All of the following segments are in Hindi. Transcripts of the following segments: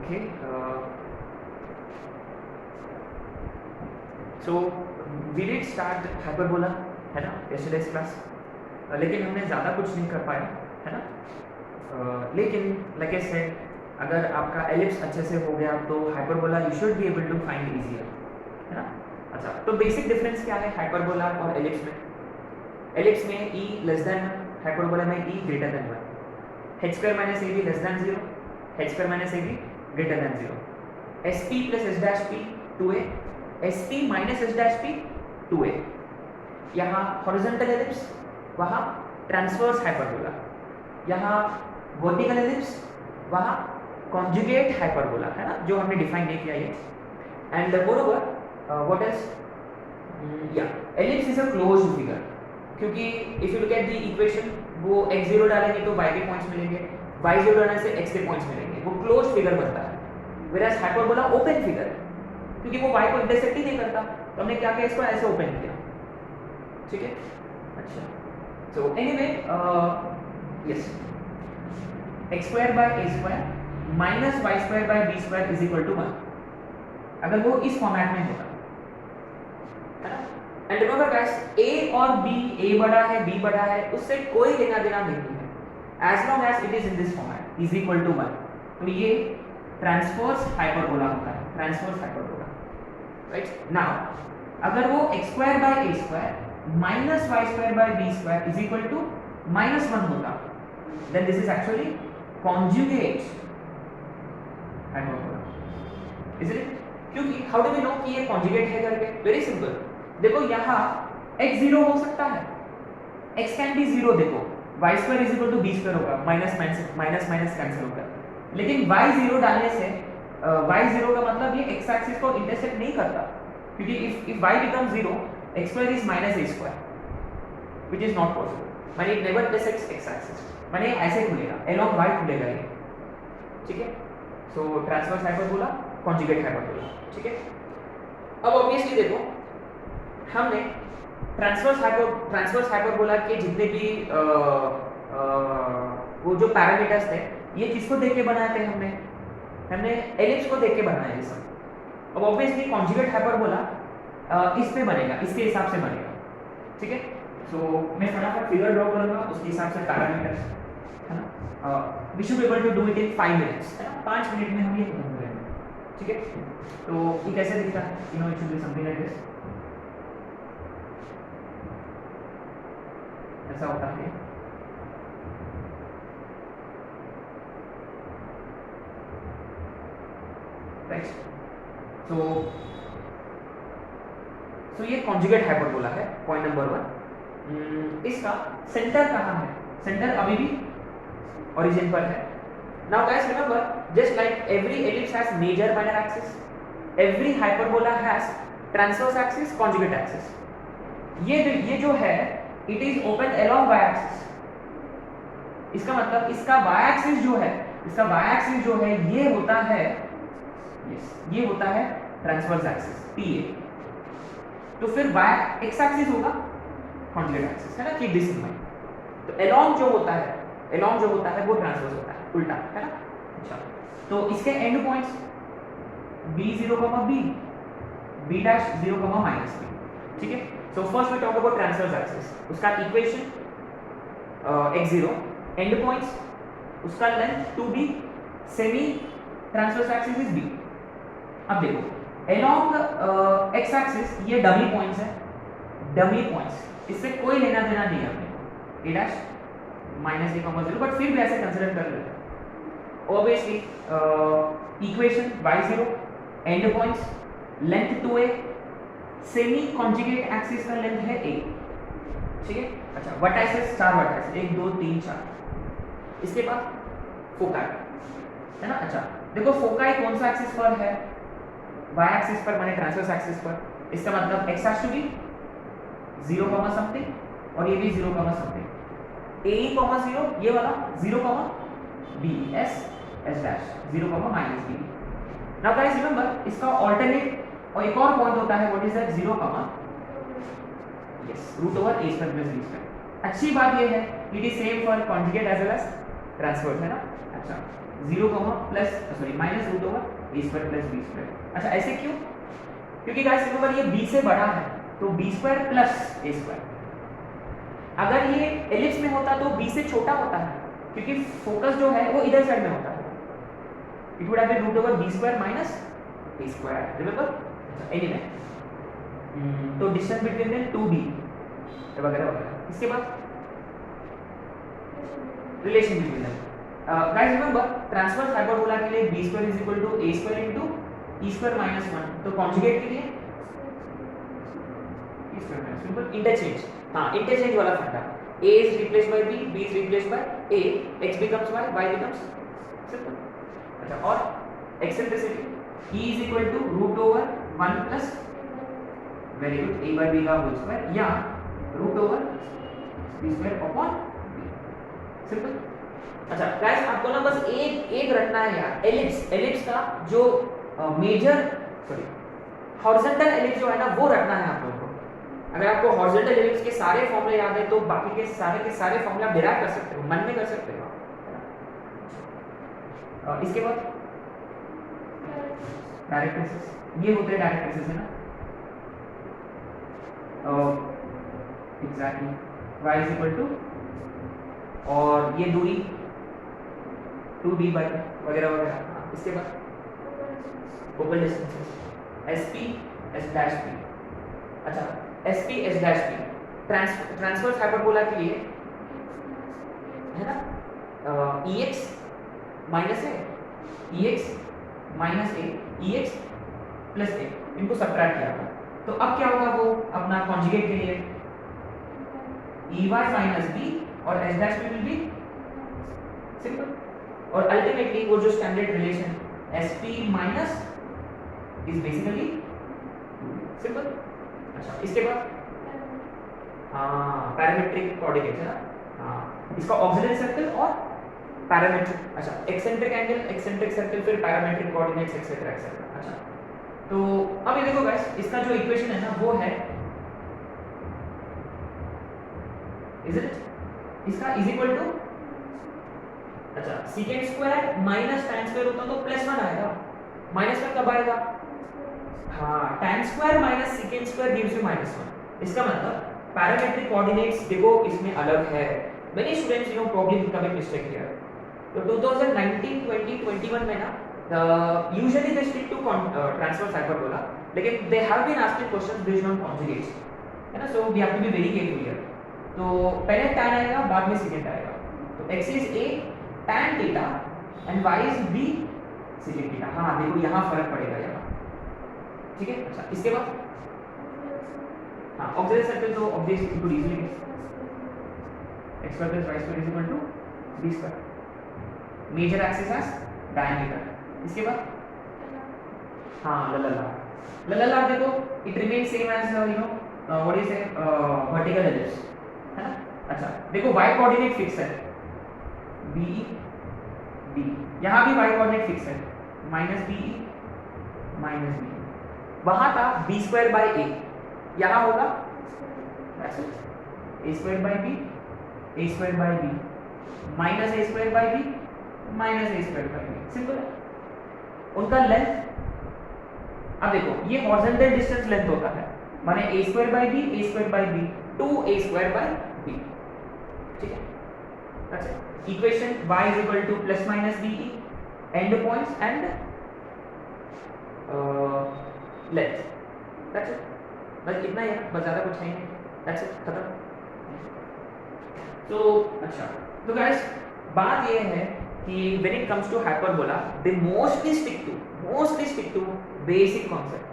Okay so we did start hyperbola है ना यस्टरडेज क्लास, लेकिन हमने ज़्यादा कुछ नहीं कर पाया है ना। लेकिन लाइक आई सेड, अगर आपका एलिप्स अच्छे से हो गया तो hyperbola you should be able to find easier है ना। अच्छा, तो बेसिक डिफरेंस क्या है हाइपरबोला और एलिप्स में? एलिप्स में e लेस देन 1, हाइपरबोला में e greater than 1, h square minus ab less than 0, h square minus ab greater than 0, sp plus h dash p 2a, sp minus h dash p 2a। यहाँ हॉरिजॉन्टल एलिप्स, वहाँ ट्रांसवर्स हाइपरबोला, यहाँ वर्टिकल एलिप्स, वहाँ कॉन्जुगेट हाइपरबोला है ना, जो हमने डिफाइन नहीं किया ये। एंड मोरओवर व्हाट इज या ellipse is a closed figure, क्योंकि if you look at the equation, वो x0 डालेंगे तो y के पॉइंट्स मिलेंगे, y0 डालने से x के पॉइंट्स मिलेंगे, वो क्लोज्ड फिगर बनता है। व्हेयरएज हाइपरबोला ओपन फिगर है, क्योंकि वो y को इंटरसेक्ट ही नहीं करता, तो हमने क्या किया, इसको ऐसे ओपन किया, ठीक है। अच्छा, so anyway yes, x square by a square minus y square by b square is equal to 1, अगर वो इस फॉर्मेट में होता है ना। एंड रिमेंबर गाइस, a और b, a बड़ा है b बड़ा है, उससे कोई लेना देना नहीं है, as long as it is in this format is equal to 1। तो ये ट्रांसवर्स हाइपरबोला होता है, ट्रांसवर्स हाइपरबोला, राइट। नाउ अगर वो x square by a square minus y square by b square is equal to minus 1 होता, then this is actually conjugate hyperbola, is it? क्योंकि हाउ डू वी नो कि ये कॉन्जुगेट है करके? वेरी सिंपल, देखो यहाँ x 0 हो सकता है, x कैन बी 0, देखो y square is equal to b square होगा, माइनस माइनस कैंसिल होगा, लेकिन y 0 डालने से y 0 का मतलब ये x एक्सिस को इंटरसेक्ट नहीं करता, क्योंकि if y become 0, x square is minus a square, which is not possible, माने it never intersects x axis, माने ऐसे खुलेगा, along y खुलेगा ये, ठीक है। So transverse hyperbola, conjugate hyperbola, ठीक है। अब ऑब्वियसली देखो, हमने ट्रांसवर्स हाइपरबोला के जितने भी वो जो पैरामीटर्स थे, ये किसको देख के बनाए थे? हमने एलिप्स को देख के बनाया ये सब। अब ऑब्वियसली कॉन्जुगेट हाइपरबोला इस पे बनेगा, इसके हिसाब से बनेगा, ठीक है। सो मैं फटाफट फिगर ड्रॉ करूंगा, उसके हिसाब से पैरामीटर्स है ना। We should be able to do it in 5 minutes, है ना, 5 मिनट में हम ये खत्म करेंगे, ठीक है। तो ये कैसे दिखता है? You know, it should B something like this, ऐसा होता है। राइट, सो ये कॉन्जुगेट हाइपरबोला है, पॉइंट नंबर 1। इसका सेंटर कहाँ है? सेंटर अभी भी ओरिजिन पर है। Now guys remember, just like every ellipse has major minor axis, every hyperbola has transverse axis, conjugate axis. ये जो है, it is open along y axis. इसका मतलब इसका y एक्सिस जो है, ये होता है, ये होता है ट्रांसवर्स एक्सिस PA। तो फिर y x एक्सिस होगा कॉन्जुगेट एक्सिस, है ना, कीप दिस इन माइंड। तो अलोंग जो होता है वो ट्रांसवर्स होता है, उल्टा, है ना। अच्छा, तो इसके and points b0, b, b dash 0, minus b, ठीक है। So first we talk about transverse axis, उसका इक्वेशन x0, एंड पॉइंट्स, उसका length 2b, semi transverse axis is b। अब देखो, along x एक्सिस ये डमी पॉइंट्स है, डमी पॉइंट्स, इससे कोई लेना देना नहीं है अपने को, a dash minus a, 0, but फिर भी ऐसे कंसीडर कर लेते हैं। Obviously equation y0, and points, length 2a, semi conjugate axis का लेंथ है a, ठीक है। अच्छा, वर्टाइसेस 4 वर्टाइसेस, 1 2 3 4। इसके बाद फोकाई, है ना। अच्छा, देखो फोकाई कौन सा एक्सिस पर है? y एक्सिस पर, माने ट्रांसवर्स एक्सिस पर। इसका मतलब x has to be 0, something, और ये भी 0, समथिंग। a, 0, ये वाला 0, b, s dash 0, minus b। Now guys remember, इसका ऑल्टरनेट और एक और पॉइंट होता है, what is that? 0, yes, root over a² plus b²। अच्छी बात ये है, it is same for conjugate as well as transverse, है ना, अच्छा 0 plus sorry minus root over ए स्क्वायर प्लस बी स्क्वायर। अच्छा ऐसे क्यों? क्योंकि गाइस रिमेंबर ये b से बड़ा है तो b square plus a square. अगर ये एलिप्स में होता तो b से छोटा होता है क्योंकि फोकस जो है वो इधर साइड में होता है। It would have been root over b square minus a square remember. Anyway तो डिस्टेंस बिटवीन देम 2b वगैरह वगैरह। इसके बाद relation between them guys remember transverse hyperbola के लिए b square is equal to a square into e square minus 1। तो कॉन्जुगेट के लिए e square minus simple interchange. हां इंटरचेंज वाला फंडा a is replaced by b is replaced by a x becomes y becomes simple। अच्छा और eccentricity e is equal to root over 1 plus very good a by b का होल स्क्वायर या root over b square upon b simple. अच्छा गाइस आपको ना बस एक रखना है यार, एलिप्स का जो मेजर सॉरी हॉरिजॉन्टल एलिप्स जो है ना वो रखना है आप लोगों को। अगर आपको हॉरिजॉन्टल एलिप्स के सारे फॉर्मूले याद है तो बाकी के सारे फॉर्मूले आप डिराइव कर सकते हो, मन में कर सकते हो। इसके बाद डायरेक्ट ट्रेसेस, ये होते हैं डायरेक्ट ट्रेसेस है ना। Exactly y is equal to और ये दूरी 2b बाय वगैरह वगैरह। इसके बाद focal distances sp s dash p। अच्छा sp s dash p transverse hyperbola के लिए है ना ex minus a ex minus a ex plus a इनको सब्ट्रैक्ट किया था तो अब क्या होगा वो अपना कॉन्जुगेट के लिए ey माइनस b और s dash p will be simple. और अल्टीमेटली वो जो standard relation sp minus is basically simple. अच्छा इसके बाद पैरामेट्रिक कोऑर्डिनेट्स है ना। इसका ऑक्सिलरी सर्कल और पैरामेट्रिक। अच्छा एक्सेंट्रिक एंगल एक्सेंट्रिक सर्कल फिर पैरामेट्रिक कोऑर्डिनेट्स एक्सेट्रा एक्सेट्रा। अच्छा तो अब ये देखो गाइस इसका जो इक्वेशन है ना वो है इज इट इसका इज इक्वल टू अच्छा second square minus tan square होता तो प्लस 1 आएगा। माइनस 1 कब आएगा? हाँ tan square minus second square gives you -1। इसका मतलब पैरामेट्रिक कोऑर्डिनेट्स देखो इसमें अलग है। Many students you know problem coming mistake here. तो 2019 20 21 में ना usually they stick to transverse hyperbola लेकिन they have been asking questions based on conjugates है ना। so we have to be very careful here। तो पहले tan आएगा बाद में secant आएगा तो x is a tan theta and y is b secant theta। हाँ देखो यहाँ फर्क पड़ेगा यहाँ ठीक है। अच्छा इसके बाद हाँ ऑक्सिलरी सर्कल तो obviously it could easily x square plus y square is equal to b square। Major axis has diameter। इसके बाद हाँ लला देखो it remains same as you know what is vertical ellipse है ना। अच्छा देखो y कोऑर्डिनेट फिक्स है BE B, यहाँ भी y कोऑर्डिनेट फिक्स है -BE -B। वहाँ था b स्क्वायर बाय a, यहाँ होगा a square by b a square by b minus a square by b minus a square by b simple है। उनका लेंथ अब देखो ये हॉरिजॉन्टल डिस्टेंस लेंथ होता है माने a square by b a square by b two a square by b ठीक है। अच्छा equation y is equal to plus minus be end points and length that's it। बस इतना ही है बस ज़्यादा कुछ नहीं है that's it खत्म। तो अच्छा तो गाइस बात ये है कि when it comes to hyperbola they mostly stick to basic concept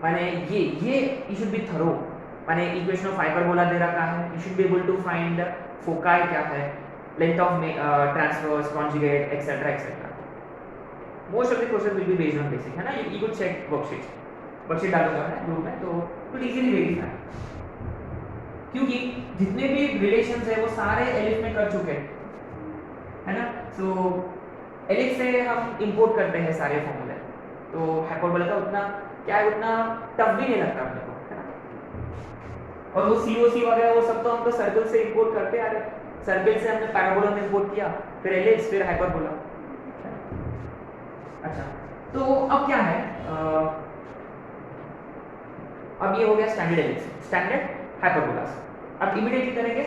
माने ये you should be thorough माने इक्वेशन ऑफ हाइपरबोला दे रखा है you should be able to find foci क्या है length of transverse conjugate etcetera etcetera. Most of the question will be based on basic है ना। यू कुड चेक वर्कशीट डालूंगा मैं ग्रुप में तो कुड इजीली वेरीफाई क्योंकि जितने भी रिलेशंस है वो सारे एलिप्स में कर चुके हैं है ना। सो एलिप्स से हम इंपोर्ट करते हैं सारे फॉर्मूले तो हाइपरबोला का उतना टफ भी नहीं लगता अपने को है ना। और वो COC वगैरह वो सब तो हम तो सर्कल से इंपोर्ट करते आ रहे सर्किल से हमने पैराबोला में इम्पोर्ट किया, फिर एलिप्स, फिर हाइपरबोला। अच्छा, तो अब क्या है, अब ये हो गया स्टैंडर्ड एलिप्स, स्टैंडर्ड हाइपरबोला। अब इमीडिएटली करेंगे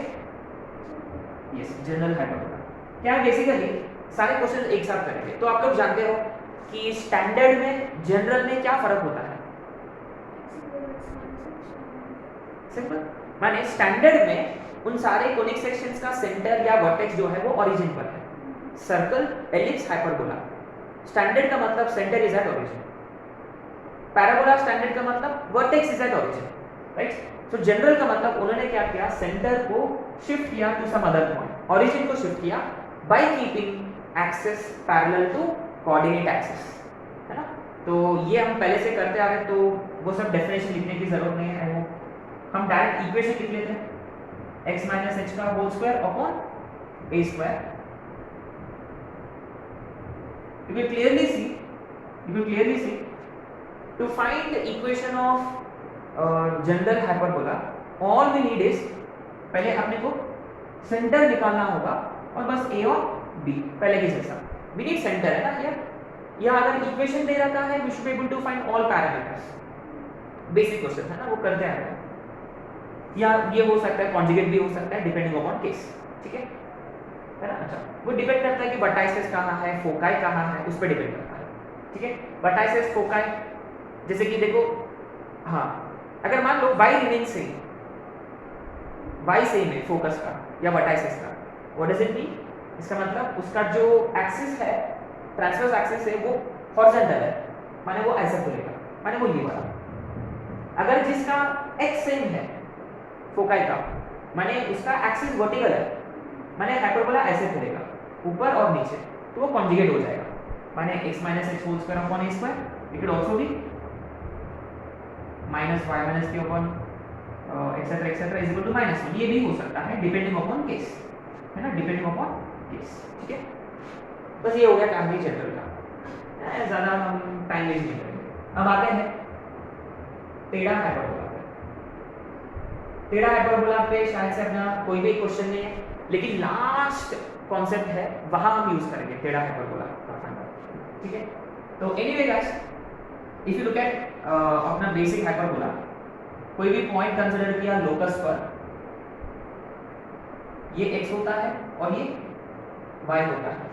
यस जनरल हाइपरबोला। क्या है, बेसिकली सारे क्वेश्चन एक साथ करेंगे। तो आप लोग जानते हो कि स्टैंडर्ड में जनरल में क्या फर्क होता है? सिंपल, माने स्टैंडर्ड में उन सारे कोनिक सेक्शंस का सेंटर या वर्टेक्स जो है वो ओरिजिन पर है। सर्कल, एलिप्स, हाइपरबोला, स्टैंडर्ड का मतलब centre is at origin. Parabola standard का मतलब vertex is at origin, right? तो जनरल का मतलब उन्होंने क्या किया, सेंटर को शिफ्ट किया to some other point, origin को शिफ्ट किया by keeping axis parallel to coordinate axis, है ना? तो ये हम पहले से करते आ रहे, तो वो सब डेफिनेशन लिखने की जरूरत नहीं है। हम डायरेक्ट इक्वेशन लिख लेते हैं, x माइनस एच का whole square upon a square. You will clearly see to find the equation of general hyperbola, all we need is, पहले अपने को सेंटर निकालना होगा और बस a और b, पहले के जैसा we need सेंटर है ना यार। या अगर इक्वेशन दे रखा है we should be able to find all parameters, basic question है ना, वो करते आ रहे हैं। या ये हो सकता है कॉन्जुगेट भी हो सकता है डिपेंडिंग अपॉन केस, ठीक है ना? अच्छा, वो डिपेंड करता है कि वर्टाइसेस कहाँ है, फोकाई कहाँ है, उस पर डिपेंड करता है, ठीक है? वर्टाइसेस, फोकाई, जैसे कि देखो, हाँ, अगर मान लो y remain same, y same है फोकस का या वर्टाइसेस का, व्हाट डज इट मीन? इसका मतलब उसका जो एक्सिस है, ट्रांसवर्स एक्सिस है, वो हॉरिजॉन्टल है, माने वो ऐसा खुलेगा, माने वो ये वाला। अगर जिसका x सेम है फोकाई का, माने उसका एक्सिस वर्टिकल है, माने हाइपरबोला ऐसे खुलेगा ऊपर और नीचे, तो वो कॉन्जुगेट हो जाएगा, माने x minus h whole square upon a square, it can also be minus y minus k upon etcetera is equal to -1, ये भी हो सकता है डिपेंडिंग अपॉन केस, है ना, डिपेंडिंग अपॉन केस, ठीक है? बस ये हो गया काम भी जनरल का, ज़्यादा हम टाइम वेस्ट नहीं करेंगे। अब आते हैं टेढ़ा हाइपरबोला पे। टेढ़ा हाइपरबोला पे शायद से अपना कोई भी क्वेश्चन नहीं है, लेकिन लास्ट कॉन्सेप्ट है, वहां हम यूज करेंगे टेढ़ा हाइपरबोला, ठीक है? तो anyway guys, if you look at अपना बेसिक हाइपरबोला, कोई भी पॉइंट कंसीडर किया लोकस पर, ये x होता है और ये y होता है।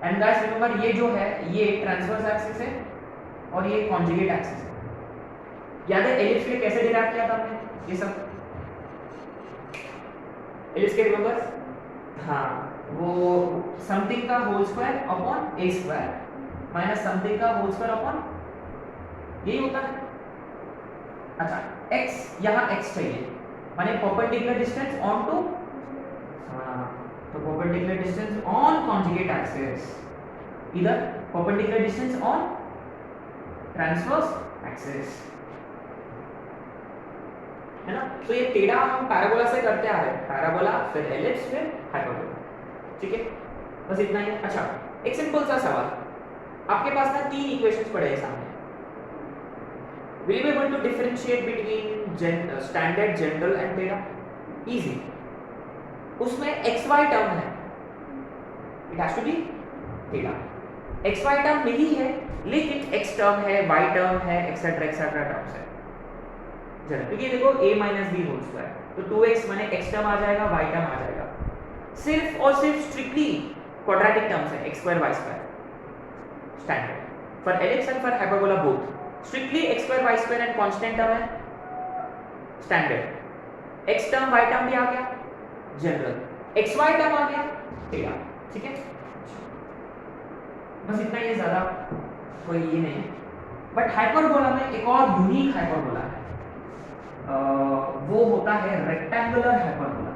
एंड गाइस रिमेंबर, ये जो है ये ट्रांसवर्स एक्सिस है और ये कॉन्जुगेट एक्सिस है। याद है एलिप्स के लिए कैसे डिराइव किया था हमने ये सब? एलिप्स के रिमेंबर, हाँ, वो समथिंग का whole square upon a square minus something का होल स्क्वायर अपॉन, यही होता है। अच्छा, x, यहाँ x चाहिए, माने परपेंडिकुलर डिस्टेंस ऑन टू, हाँ, तो perpendicular distance on conjugate axis, इधर perpendicular distance on transverse axis, है ना? तो ये टेढ़ा हम पैराबोला से करते आ रहे हैं, पैराबोला फिर एलिप्स फिर हाइपरबोला, ठीक है? बस इतना ही। अच्छा, एक सिंपल सा सवाल, आपके पास ना 3 इक्वेशंस पड़े हैं सामने, will you be able to differentiate between standard, general and टेढ़ा? easy, उसमें xy टर्म है, it has to be टेढ़ा। xy टर्म नहीं है, लेकिन x टर्म है, y टर्म है, एक्सेट्रा टर्म्स है, चलो, क्योंकि देखो a minus b whole square, तो 2x माने x टर्म आ जाएगा, y टर्म आ जाएगा, सिर्फ और सिर्फ स्ट्रिक्टली क्वाड्रेटिक टर्म्स है, x square y square, standard for ellipse and for hyperbola both, strictly x square y square and constant term है standard, x term y term भी आ गया जनरल, xy टर्म आ गया टेढ़ा, ठीक है? बस इतना ही, ज्यादा कोई ये नहीं है। बट हाइपरबोला में एक और यूनिक हाइपरबोला है, वो होता है रेक्टेंगुलर हाइपरबोला।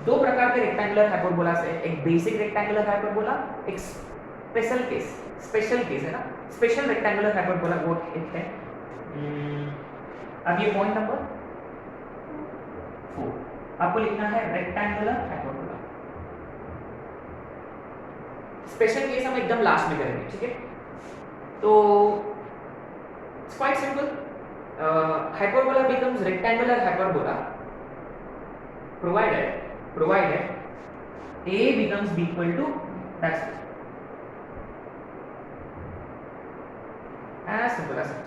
2 प्रकार के रेक्टेंगुलर हाइपरबोला से, एक बेसिक रेक्टेंगुलर हाइपरबोला, एक स्पेशल केस है ना, स्पेशल रेक्टेंगुलर हाइपरबोला वो एक है। अब ये पॉइंट नंबर 4 आपको लिखना है, रेक्टेंगुलर हाइपरबोला। स्पेशल केस हम एकदम लास्ट में करेंगे, ठीक है? तो it's quite simple, hyperbola becomes rectangular hyperbola provided a becomes b equal to, that's it, as simple as that.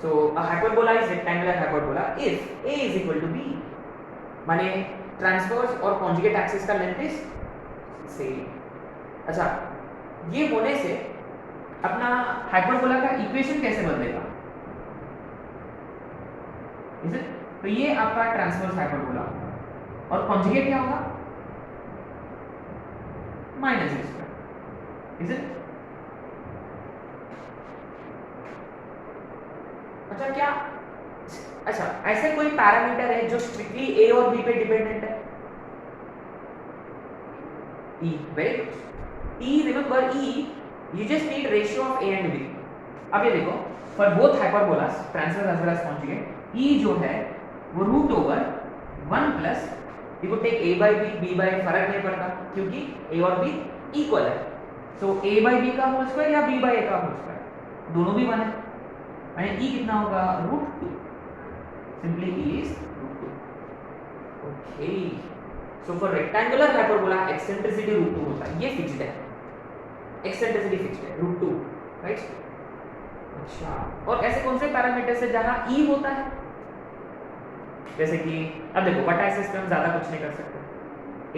So a hyperbola is rectangular hyperbola if a is equal to b, माने ट्रांसवर्स और कॉन्जुगेट एक्सिस का लेंथ इज सेम. अच्छा, ये होने से अपना हाइपरबोला का इक्वेशन कैसे बदलेगा? तो ये आपका ट्रांसवर्स हाइपरबोला और कॉन्जुगेट क्या होगा? Minus A square. Is it? अच्छा, क्या ऐसे कोई पैरामीटर है जो स्ट्रिक्टली ए और बी पे डिपेंडेंट है? E, very good. E, remember E, you just need ratio of A and B. अब ये देखो, for both hyperbolas, transverse as well as conjugate, E जो है वो root over 1 plus, you could take A by B, B by फर्क नहीं पड़ता क्योंकि A और B इक्वल है. So A by B का होल स्क्वायर या B by A का होल स्क्वायर, दोनों भी 1 है. यानी E कितना होगा? Root 2. Simply E is root 2. Okay. So for rectangular hyperbola, eccentricity root 2 होता है. ये फिक्स्ड है. Eccentricity फिक्स्ड है, रूट 2, राइट? अच्छा, और ऐसे कौन से पैरामीटर्स है जहां E होता है? जैसे कि अब देखो, बटा एक्सिस पे हम ज्यादा कुछ नहीं कर सकते.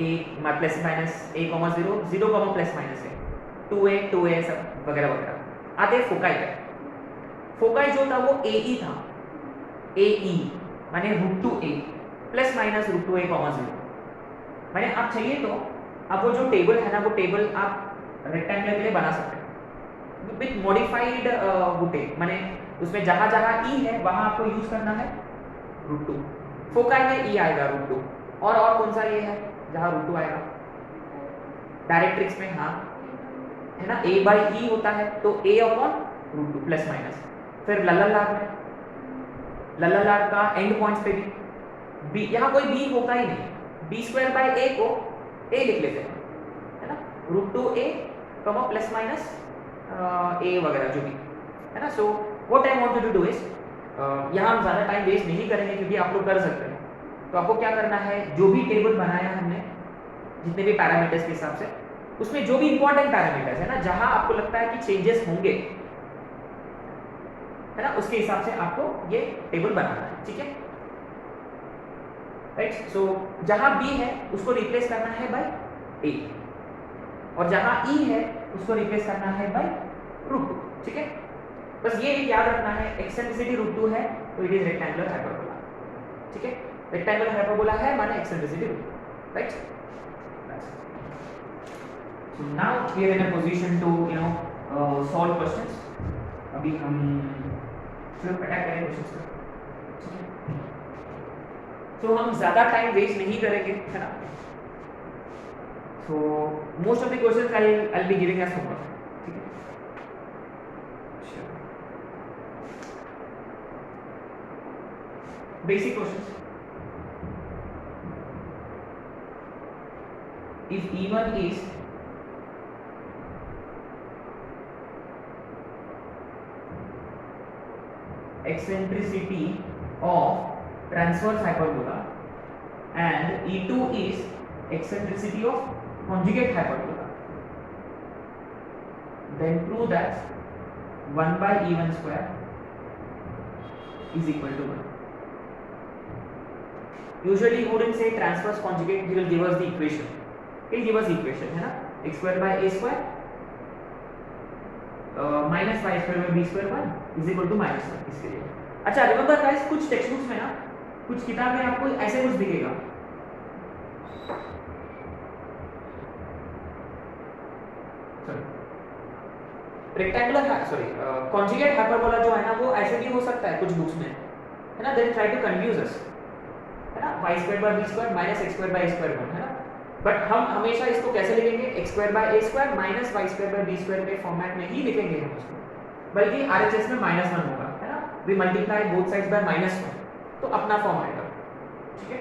A plus minus A, 0, 0, plus minus A, 2A सब वगैरह वगैरह. आते फोकाई पे. फोकाई जो था वो AE था. AE माने root 2A plus minus root 2A, 0. माने आप चाहिए तो आप वो जो टेबल है ना, वो टेबल आप रेक्टेंगुलर के लिए बना सकते हैं विथ मॉडिफाइड बूटे. माने उसमें जहां जहां E है वहां आपको यूज करना है रूट 2. फोकाई में E आएगा रूट 2. और कौन सा ये है जहां रूट 2 आएगा? डायरेक्ट्रिक्स में, हाँ, है ना, A by E होता है तो A upon root 2 plus minus. फिर लल्लालार में, लल्लालार का एंड पॉइंट्स पे भी B, यहाँ कोई B होता ही नहीं. B स्क्वायर बाय A को A लिख लेते हैं, है ना, root 2A plus minus A वगैरह जो भी है ना. So what I want to do is, यहाँ हम ज़्यादा टाइम वेस्ट नहीं करेंगे क्योंकि आप लोग कर सकते हैं. तो आपको क्या करना है, जो भी टेबल बनाया हमने जितने भी पैरामीटर्स के हिसाब से, उसमें जो भी इंपॉर्टेंट पैरामीटर्स है ना, जहां आपको लगता है कि चेंजेस होंगे, है ना, उसके हिसाब से आपको ये टेबल बनाना है. ठीक है, राइट? सो जहां B है उसको रिप्लेस करना है बाय A, और जहां E है उसको रिप्लेस करना है बाय रूट 2. ठीक है, बस ये याद रखना है, एक्सेंट्रिसिटी रूट 2 है तो इट इज रेक्टेंगुलर हाइपरबोला. ठीक है, रेक्टेंगुलर हाइपरबोला है माने eccentricity root 2, right? So now we are in a position to solve questions. अभी हम सिर्फ अटैक करेंगे क्वेश्चंस को. तो हम ज्यादा टाइम वेस्ट नहीं करेंगे, है ना. So most of the questions I be giving as homework. ठीक है, basic questions. If E1 is eccentricity of transverse hyperbola and E2 is eccentricity of conjugate hyperbola, then prove that 1 by E1 square is equal to 1. Usually you wouldn't say transverse conjugate, he will give us the equation. He'll give us equation, है ना, x square by a square minus y square by b square 1 is equal to minus 1. इसके लिए अच्छा, रिमेंबर गाइस, कुछ टेक्स्ट बुक्स में ना, कुछ किताब में आपको ऐसे कुछ दिखेगा. रेक्टेंगुलर कॉन्जुगेट हाइपरबोला जो है ना, वो ऐसे भी हो सकता है कुछ बुक्स में, है ना. देन ट्राई टू कंफ्यूज अस, है ना, y square by b square minus x square by a square 1, है ना. बट हम हमेशा इसको कैसे लिखेंगे? x square by a square minus y square by b square के फॉर्मेट में ही लिखेंगे हम उसको, बल्कि RHS में -1 होगा, है ना. We multiply both sides by -1, तो अपना फॉर्म आएगा. ठीक है,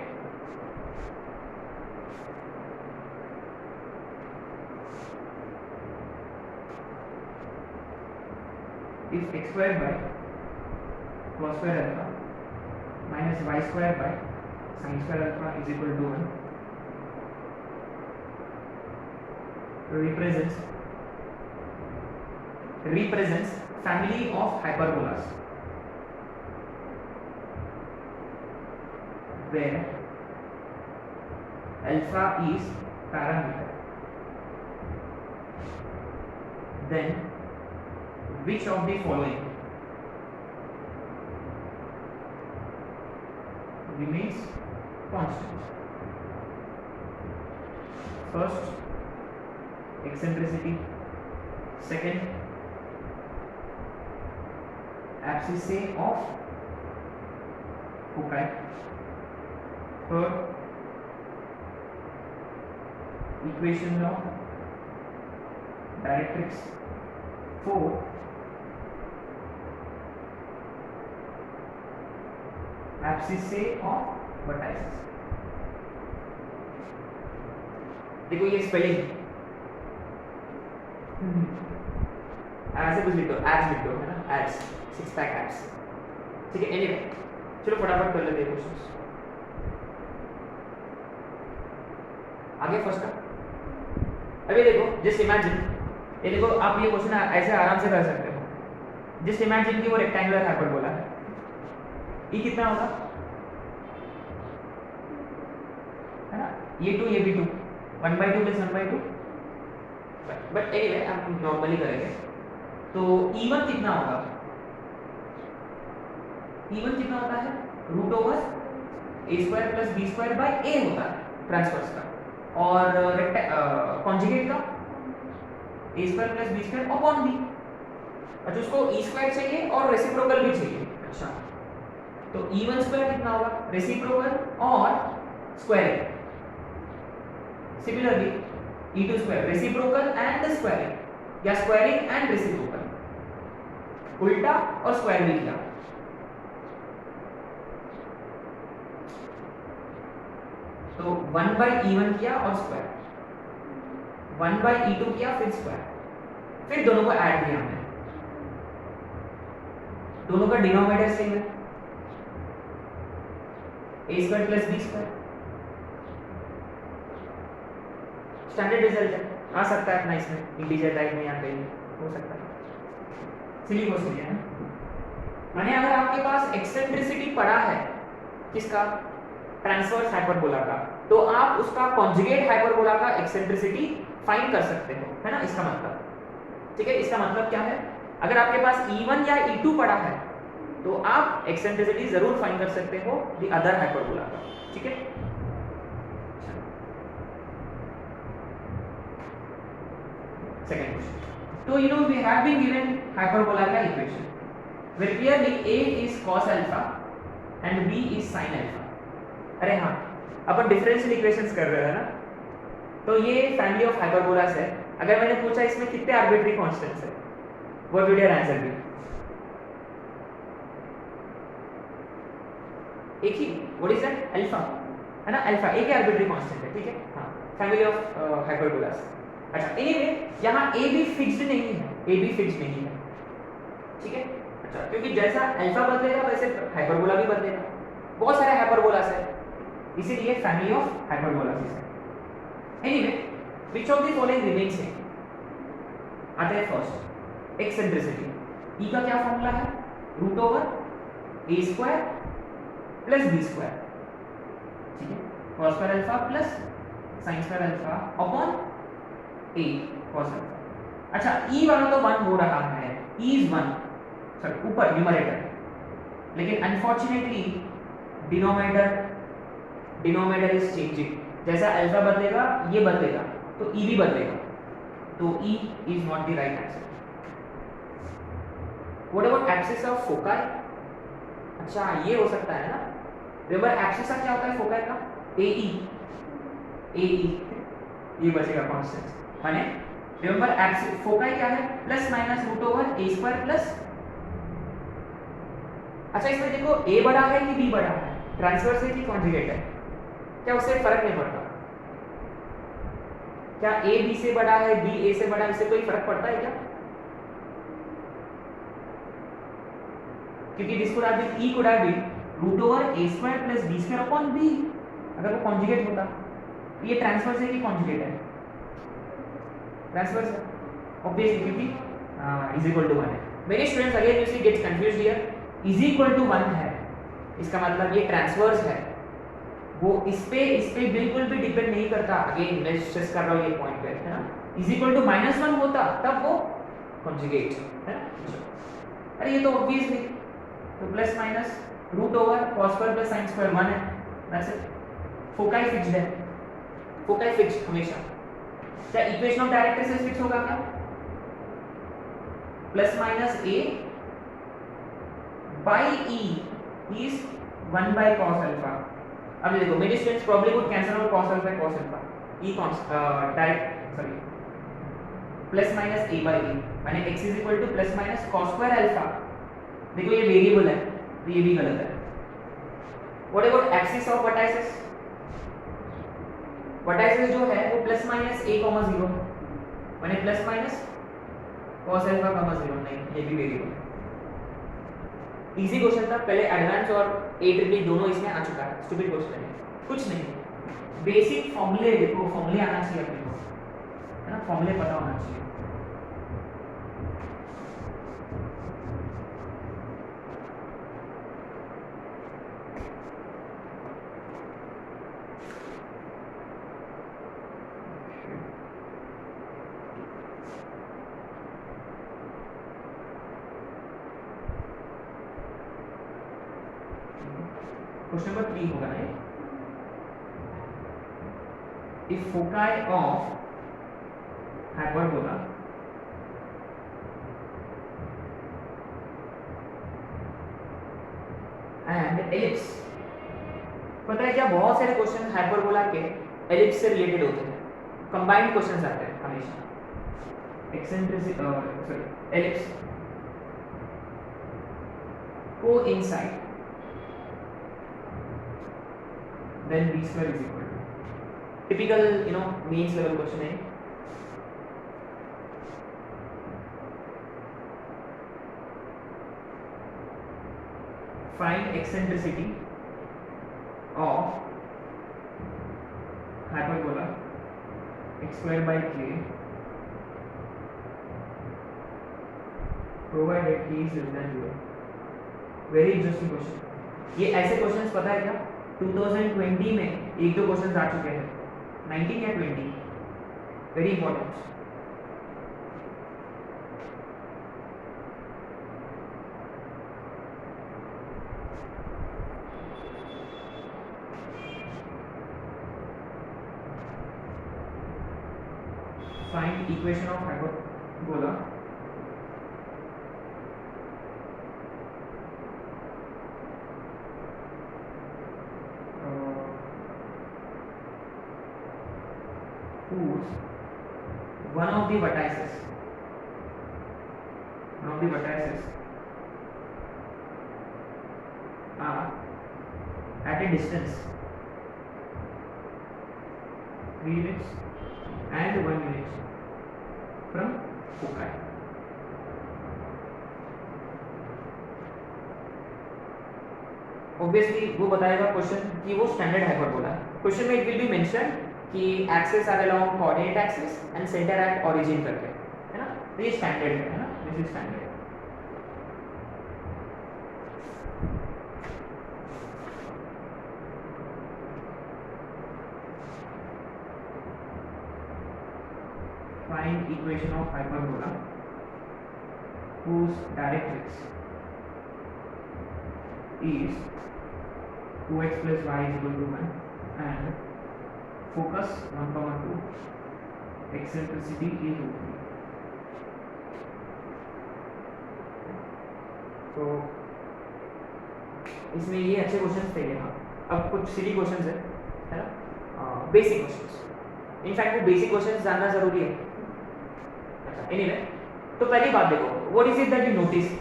if x square by cos square alpha minus y square by sin square alpha is equal to 1 represents family of hyperbolas where alpha is parameter. Then which of the following remains constant? First, eccentricity. Second, abscissa of foci. Third, equation law, directrix. Fourth, abscissa of vertices. देखो ये स्पेलिंग ऐसे कुछ लिख दो, एब्स लिख दो, है ना, एब्स, सिक्स पैक एब्स, ठीक है। एनीवे चलो फटाफट कर लेते हैं क्वेश्चंस। आगे फर्स्ट का अभी देखो, जस्ट इमेजिन, ये देखो आप ये क्वेश्चन ऐसे आराम से कर सकते हो। जस्ट इमेजिन कि वो रेक्टेंगुलर हाइपरबोला है, ये कितना होगा, है ना, ये 2 ये भी 2, 1/2 + 1/2, बट एनीवे हम नॉर्मली करेंगे। तो E1 कितना होगा, E1 कितना होता है, √a² + b² a होता है ट्रांसवर्स का, और कॉन्जुगेट का a² + b² अपॉन b। अच्छा उसको e² चाहिए और रेसिप्रोकल भी चाहिए। अच्छा तो E1² कितना होगा, रेसिप्रोकल और squaring. Similarly E2² reciprocal and squaring, या स्क्वायरिंग एंड रेसिप्रोकल, उल्टा और स्क्वायर भी किया। तो 1/E1 किया और स्क्वायर, 1/E2 किया फिर स्क्वायर, फिर दोनों को ऐड किया हमने, दोनों का डिनोमिनेटर सेम है, a² + b²। स्टैंडर्ड रिजल्ट है, आ सकता है अपना इसमें इंटीजर टाइप में, यहाँ पे हो सकता है, सिली क्वेश्चन है। माने अगर आपके पास एक्सेंट्रिसिटी पड़ा है किसका, ट्रांसवर्स हाइपरबोला का, तो आप उसका कॉन्जुगेट हाइपरबोला का एक्सेंट्रिसिटी फाइंड कर सकते हो, है ना, इसका मतलब, ठीक है। इसका मतलब क्या है, अगर आपके पास E1 या E2 पड़ा है तो आप एक्सेंट्रिसिटी जरूर फाइंड कर सकते हो द अदर हाइपरबोला का, ठीक है। सेकंड क्वेश्चन, तो you know we have been given hyperbola का equation where clearly a is cos alpha and b is sin alpha। अरे हाँ, अपन डिफरेंशियल इक्वेशंस कर रहे हैं ना, तो ये फैमिली ऑफ हाइपरबोलास है। अगर मैंने पूछा इसमें कितने आर्बिट्री कांस्टेंट्स है, what would your answer be? एक ही, व्हाट इज दैट, अल्फा, है ना, अल्फा एक ही आर्बिट्री कांस्टेंट है, ठीक है। हाँ, फैमिली ऑफ हाइपरबोलास। अच्छा एनीवे यहाँ ए बी फिक्स्ड नहीं है, ए बी फिक्स्ड नहीं है, ठीक है। अच्छा क्योंकि जैसा अल्फा बदलेगा वैसे हाइपरबोला भी बदलेगा, बहुत सारे हाइपरबोलास है, इसीलिए फैमिली ऑफ हाइपरबोलास है। Anyway which of the following remains है, आता है फर्स्ट एक्सेंट्रिसिटी। ई का क्या फॉर्मूला है, √a² + b², ठीक है, cos² α + sin² α upon a cos α। अच्छा e वाला तो 1 हो रहा है, e is 1 सॉरी ऊपर न्यूमरेटर, लेकिन अनफॉर्चुनेटली डिनोमिनेटर इज चेंजिंग, जैसा अल्फा बदलेगा ये बदलेगा तो e भी बदलेगा, तो e is not the right answer. What about abscess of foci? अच्छा ये हो सकता है ना, रिमेंबर एब्सिस क्या होता है फोकाई का, AE ये बचेगा कांस्टेंट, माने रिमेंबर एब्सिस फोकाई क्या है, ±√a² + अच्छा इसमें देखो a बड़ा है कि b बड़ा है, ट्रांसवर्स है कि कॉन्जुगेट है, क्या उससे फर्क नहीं पड़ता, क्या a b से बड़ा है b a से बड़ा है, इससे कोई फर्क पड़ता है क्या? क्योंकि this could have been e could have been root over A square plus B square upon b, अगर वो कॉन्जुगेट होता। ये ट्रांसफर्स है कि कॉन्जुगेट है? ट्रांसफर्स है ऑब्वियसली, क्योंकि इज इक्वल टू 1 है। Many students again you see gets confused here, is equal to 1 है, इसका मतलब ये ट्रांसफर्स है, वो इस पे बिल्कुल भी डिपेंड नहीं करता। अगेन मैं स्ट्रेस कर रहा हूँ ये पॉइंट पे, है ना। इज इक्वल टू -1 होता तब वो कॉन्जुगेट है ना। अरे ये तो ऑब्वियसली, तो plus minus root over cos square plus sin square 1 है, दैट्स इट। फोकाई फिक्स्ड है, फोकाई फिक्स्ड हमेशा। क्या इक्वेशन ऑफ डायरेक्ट्रिक्स फिक्स होगा क्या? Plus minus a by e is 1 by cos alpha. अब ये देखो मेरे students probably would cancel out cos alpha cos alpha, e direct sorry plus minus a by e माने x is equal to plus minus cos square alpha. देखो ये वेरिएबल है तो ये भी गलत है। What about axis of vertices? Vertices जो है वो प्लस माइनस a, 0 माने प्लस माइनस cos अल्फा, 0 नहीं, ये भी वेरिएबल है। इजी क्वेश्चन था, पहले एडवांस और AEEE दोनों इसमें आ चुका है। स्टूपिड क्वेश्चन है, कुछ नहीं, बेसिक फॉर्मूले देखो, फॉर्मूले आना चाहिए अपने को, है ना, फॉर्मूले पता होना चाहिए। क्वेश्चन नंबर 3 होगा ना। If foci of hyperbola and ellipse, पता है क्या, बहुत सारे क्वेश्चन हाइपरबोला के एलिप्स से रिलेटेड होते हैं, कंबाइंड क्वेश्चंस आते हैं हमेशा। एक्सेंट्रिसिटी सॉरी एलिप्स को inside then b square is equal to, typical means level question है। find eccentricity of hyperbola x square by k provided k is less than 0। Very interesting question. ये ऐसे क्वेश्चंस पता है क्या 2020 में एक दो क्वेश्चंस आ चुके हैं, 19 या 20, very important. Find equation of hyperbola one of the vertices are at a distance 3 units and 1 unit from foci। Obviously वो बताएगा क्वेश्चन कि वो स्टैंडर्ड हाइपरबोला है। क्वेश्चन में इट विल बी मेंशन कि axis are along coordinate axis and centre at origin करके, है ना, तो ये स्टैंडर्ड है ना, this is standard. Find equation of hyperbola whose directrix is 2x plus y is equal to 1 and focus 1,2 eccentricity is √3। तो इसमें ये अच्छे क्वेश्चंस थे यहाँ। अब कुछ सिली क्वेश्चंस है ना, बेसिक क्वेश्चंस। इनफैक्ट वो बेसिक क्वेश्चंस जानना जरूरी है। अच्छा एनीवे, तो पहली बात देखो, what is it that you notice.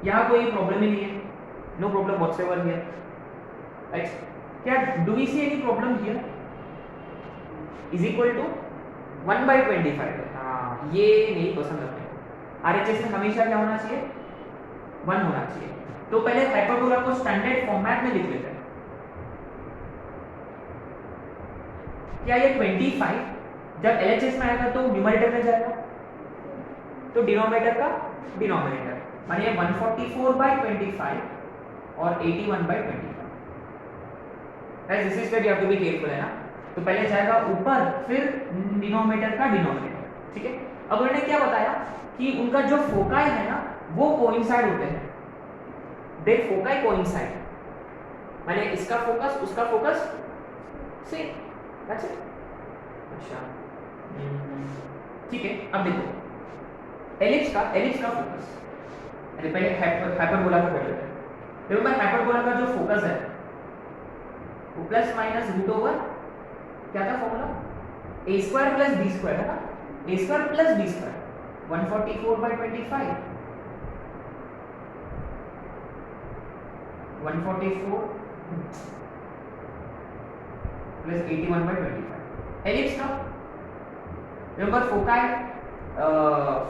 यहाँ कोई प्रॉब्लम ही नहीं है, no problem whatsoever here, right. क्या do we see any problem here? Is equal to 1/25। ये नहीं पसंद अपने को। RHS में हमेशा क्या होना चाहिए? 1 होना चाहिए। तो पहले हाइपरबोला को स्टैंडर्ड फॉर्मेट में लिख लेते हैं। क्या ये 25 जब LHS में आएगा तो न्यूमरेटर में जाएगा, तो डिनोमिनेटर का डिनोमिनेटर, मानिए 144/25 और 81/25। This is where you have to be careful, है ना। तो पहले जाएगा ऊपर, फिर डिनोमिनेटर का डिनोमिनेटर, ठीक है। अब उन्होंने क्या बताया कि उनका जो फोकाई है ना वो कोइंसाइड होते हैं, दे फोकाई कोइंसाइड, माने इसका फोकस उसका फोकस सेम, दैट्स इट। अच्छा ठीक है, अब देखो एलिप्स का फोकस, पहले हाइपरबोला का कर लेते हैं। रिमेंबर हाइपरबोला का जो फोकस है वो प्लस माइनस रूट ओवर क्या था formula, a square plus b square, है ना, a square plus b square 144/25, 144 plus 81/25। Ellipse का रिमेंबर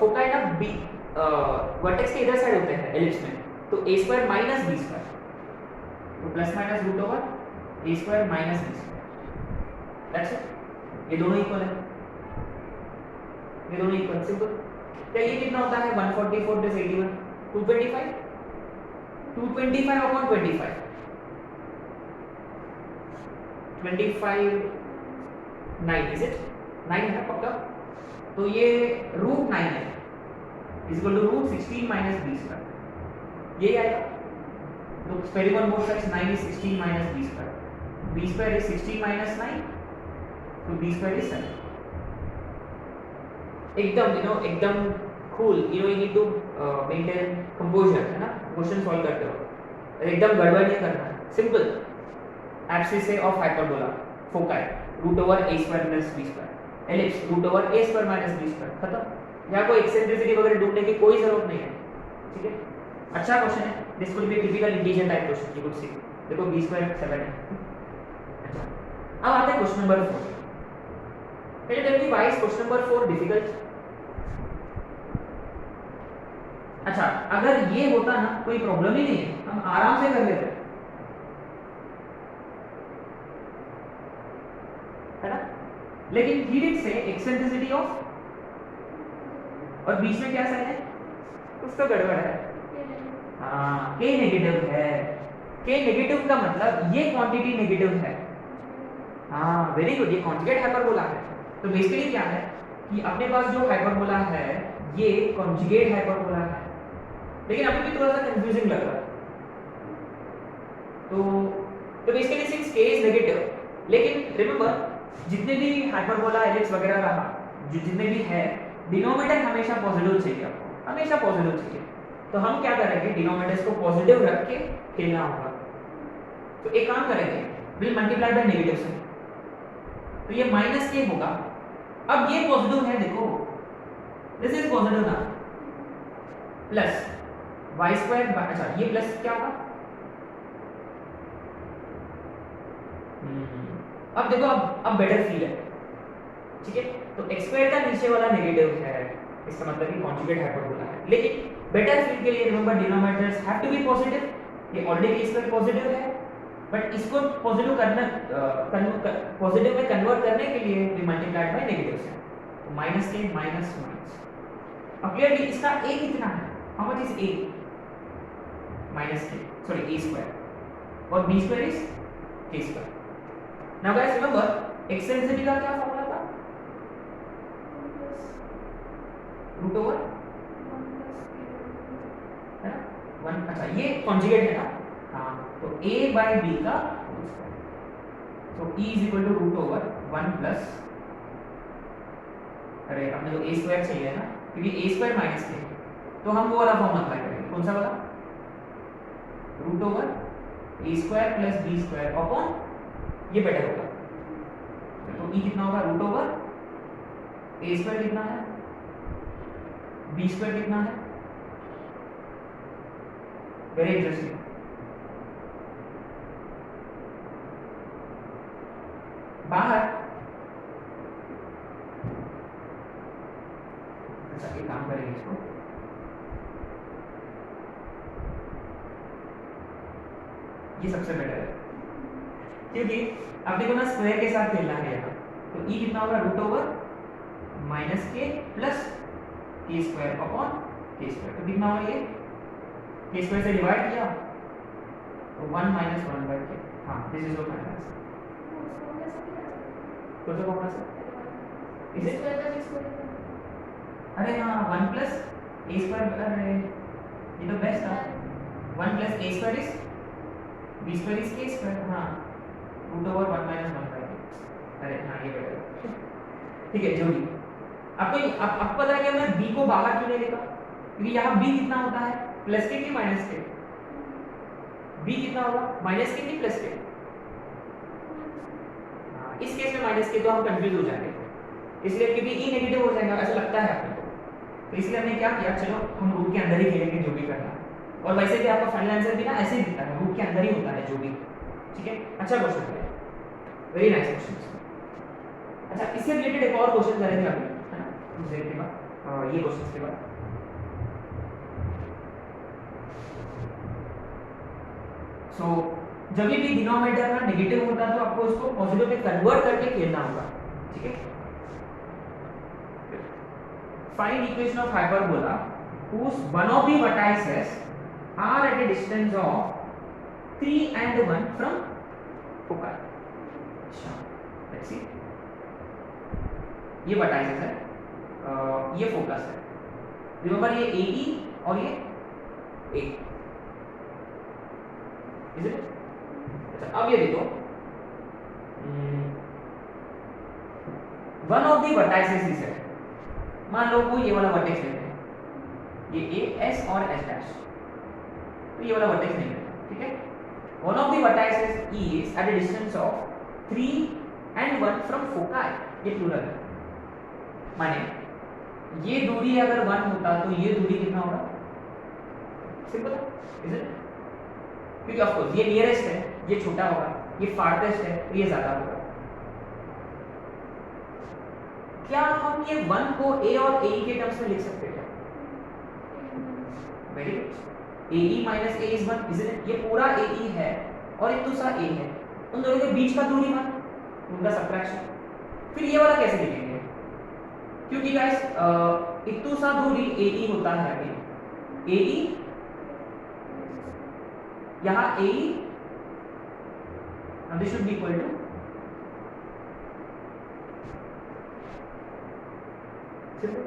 फोकाई ना b वर्टेक्स के इधर साइड होते हैं एलिप्स में, तो a square minus b square, तो plus minus root over a square minus b square, that's it. ये दोनों इक्वल है, ये दोनों इक्वल, सिंपल। क्या ये कितना होता है 144 प्लस 81, 225, 225 अपॉन 25, 25 9 इज इट, 9 है ना पक्का, तो ये रूट 9 है is equal to root 16 minus b square, ये आएगा। तो square on both sides 9 is 16 minus b square, b square is 16 minus 9, तो b square is 7। एकदम एकदम cool, you need to maintain composure, है ना, क्वेश्चन सॉल्व करते हो एकदम गड़बड़ नहीं करना है, simple. Abscissa of hyperbola, foci root over a square plus b square, ellipse root over a square minus b square, खत्म। यहाँ कोई एक्सेंट्रिसिटी वगैरह ढूंढने की कोई जरूरत नहीं है, ठीक है। अच्छा क्वेश्चन है, this could be typical integer type question, you could see, देखो b स्क्वायर 7 है। अच्छा, अब आते हैं question number 4। Can you tell me why is question number 4 difficult? अच्छा, अगर ये होता ना कोई प्रॉब्लम ही नहीं है, हम आराम से कर लेते, है ना। लेकिन ही डिड से एक्सेंट्रिसिटी ऑफ, और बीच में क्या साइन है, कुछ तो गड़बड़ है। हाँ, के नेगेटिव है, के नेगेटिव का मतलब ये क्वांटिटी नेगेटिव है। हाँ वेरी गुड, ये कॉन्जुगेट हाइपरबोला है। तो बेसिकली क्या है कि अपने पास जो हाइपरबोला है ये कॉन्जुगेट हाइपरबोला है, लेकिन अभी भी थोड़ा सा कंफ्यूजिंग लग रहा है। तो बेसिकली सिंस के इज नेगेटिव, लेकिन रिमेंबर जितने भी हाइपरबोला एलिप्स वगैरह रहा, जो जितने भी है, डिनोमिनेटर हमेशा पॉजिटिव चाहिए आपको, हमेशा पॉजिटिव चाहिए। तो हम क्या करेंगे, डिनोमिनेटर्स को पॉजिटिव रख के खेलना होगा। तो एक काम करेंगे, विल मल्टीप्लाई बाय नेगेटिव से, तो ये माइनस के होगा। अब ये पॉजिटिव है, देखो दिस इज पॉजिटिव ना, प्लस y स्क्वायर, अच्छा ये प्लस क्या होगा, अब देखो अब बेटर फील है, ठीक है। तो x स्क्वायर का नीचे वाला नेगेटिव है, इसका मतलब कि कॉन्जुगेट हाइपरबोला है, लेकिन बेटर फील के लिए remember denominators have to be positive. ये ऑलरेडी k स्क्वायर पॉजिटिव है, बट इसको पॉजिटिव करना, पॉजिटिव में कन्वर्ट करने के लिए वी मल्टीप्लाइड बाय नेगेटिव से, तो माइनस के माइनस माइनस। अब क्लियरली इसका a कितना है, how much is a, minus के, सॉरी a स्क्वायर, और b square is k square. Now guys remember eccentricity का क्या फॉर्मूला था, रूट ओवर, है ना, 1। अच्छा ये कॉन्जुगेट है ना, हाँ, तो a बाय b का होल स्क्वायर, तो e is equal to root over 1 plus, अरे अपने को a स्क्वायर चाहिए ना, क्योंकि a स्क्वायर माइनस के, तो हम वो वाला फॉर्मूला अप्लाई करेंगे, कौन सा वाला, root over a square plus b square upon, ये बेटर होगा। तो e कितना होगा, रूट ओवर a स्क्वायर कितना है, b स्क्वायर कितना है, वेरी इंटरेस्टिंग। बाहर, अच्छा एक काम करेंगे इसको, ये सबसे बेटर है, क्योंकि अपने को ना स्क्वायर के साथ खेलना है यहाँ। तो e कितना होगा रूट ओवर माइनस के प्लस के स्क्वायर अपॉन के स्क्वायर। तो कितना होगा ये के स्क्वायर से डिवाइड किया तो 1 माइनस 1 बाय के। हाँ this is your final answer. कौन सा फॉर्मूला सर इसे? अरे हाँ 1 प्लस ए स्क्वायर, अरे ये तो बेस्ट था। 1 plus a square is b square is k square. हाँ root over 1 minus 1 by k. अरे हाँ ये बेटर है, ठीक है। जो भी आपको पता है कि मैं b को बाहर क्यों नहीं लिखा, क्योंकि यहाँ b कितना होता है प्लस के कि माइनस के? b कितना होगा माइनस के कि प्लस के? इस केस में माइनस के तो हम कंफ्यूज हो जाएंगे, इसलिए क्योंकि e नेगेटिव हो जाएगा ऐसा लगता है आपको, तो इसलिए हमने क्या किया, चलो हम रूट के अंदर ही खेलेंगे जो भी करना है। और वैसे भी आपका फाइनल आंसर भी ना ऐसे ही दिखता है, रूट के अंदर ही होता है जो भी, ठीक है। अच्छा क्वेश्चन है, वेरी नाइस क्वेश्चन। अच्छा इससे रिलेटेड एक और क्वेश्चन करेंगे अभी, है ना, कुछ देर के बाद, ये क्वेश्चन के बाद। सो जब भी डिनोमिनेटर का नेगेटिव होता है तो आपको उसको पॉजिटिव में कन्वर्ट करके खेलना होगा, ठीक है। Find equation of hyperbola whose one of the vertices are at a distance of 3 and 1 from foci. अच्छा लेट्स सी, ये vertices है, ये फोकस है। रिमेंबर ये AE और ये A, इज इट? अच्छा अब ये देखो, one of the vertices is है, मान लो कोई ये वाला वर्टेक्स लेते हैं, ये A S और S डैश, तो ये वाला वर्टेक्स नहीं लेते, ठीक है। One of the vertices is at a distance of 3 and 1 from foci, ये प्लूरल है, माने ये दूरी अगर 1 होता तो ये दूरी कितना होगा? सिंपल है, इज इट? क्योंकि ऑफ कोर्स ये नियरेस्ट है, ये छोटा होगा, ये फारदेस्ट है तो ये ज्यादा होगा। क्या हम ये 1 को A और AE के टर्म्स में लिख सकते हैं? Very good, AE minus A is 1, is it? ये पूरा AE है और एक दूसरा A है, उन दोनों के बीच का दूरी 1, उनका सबट्रैक्शन। फिर ये वाला कैसे लिखेंगे? क्योंकि गाइस एक दूसरा दूरी AE होता है, अभी AE यहाँ AE and this should be equal to simple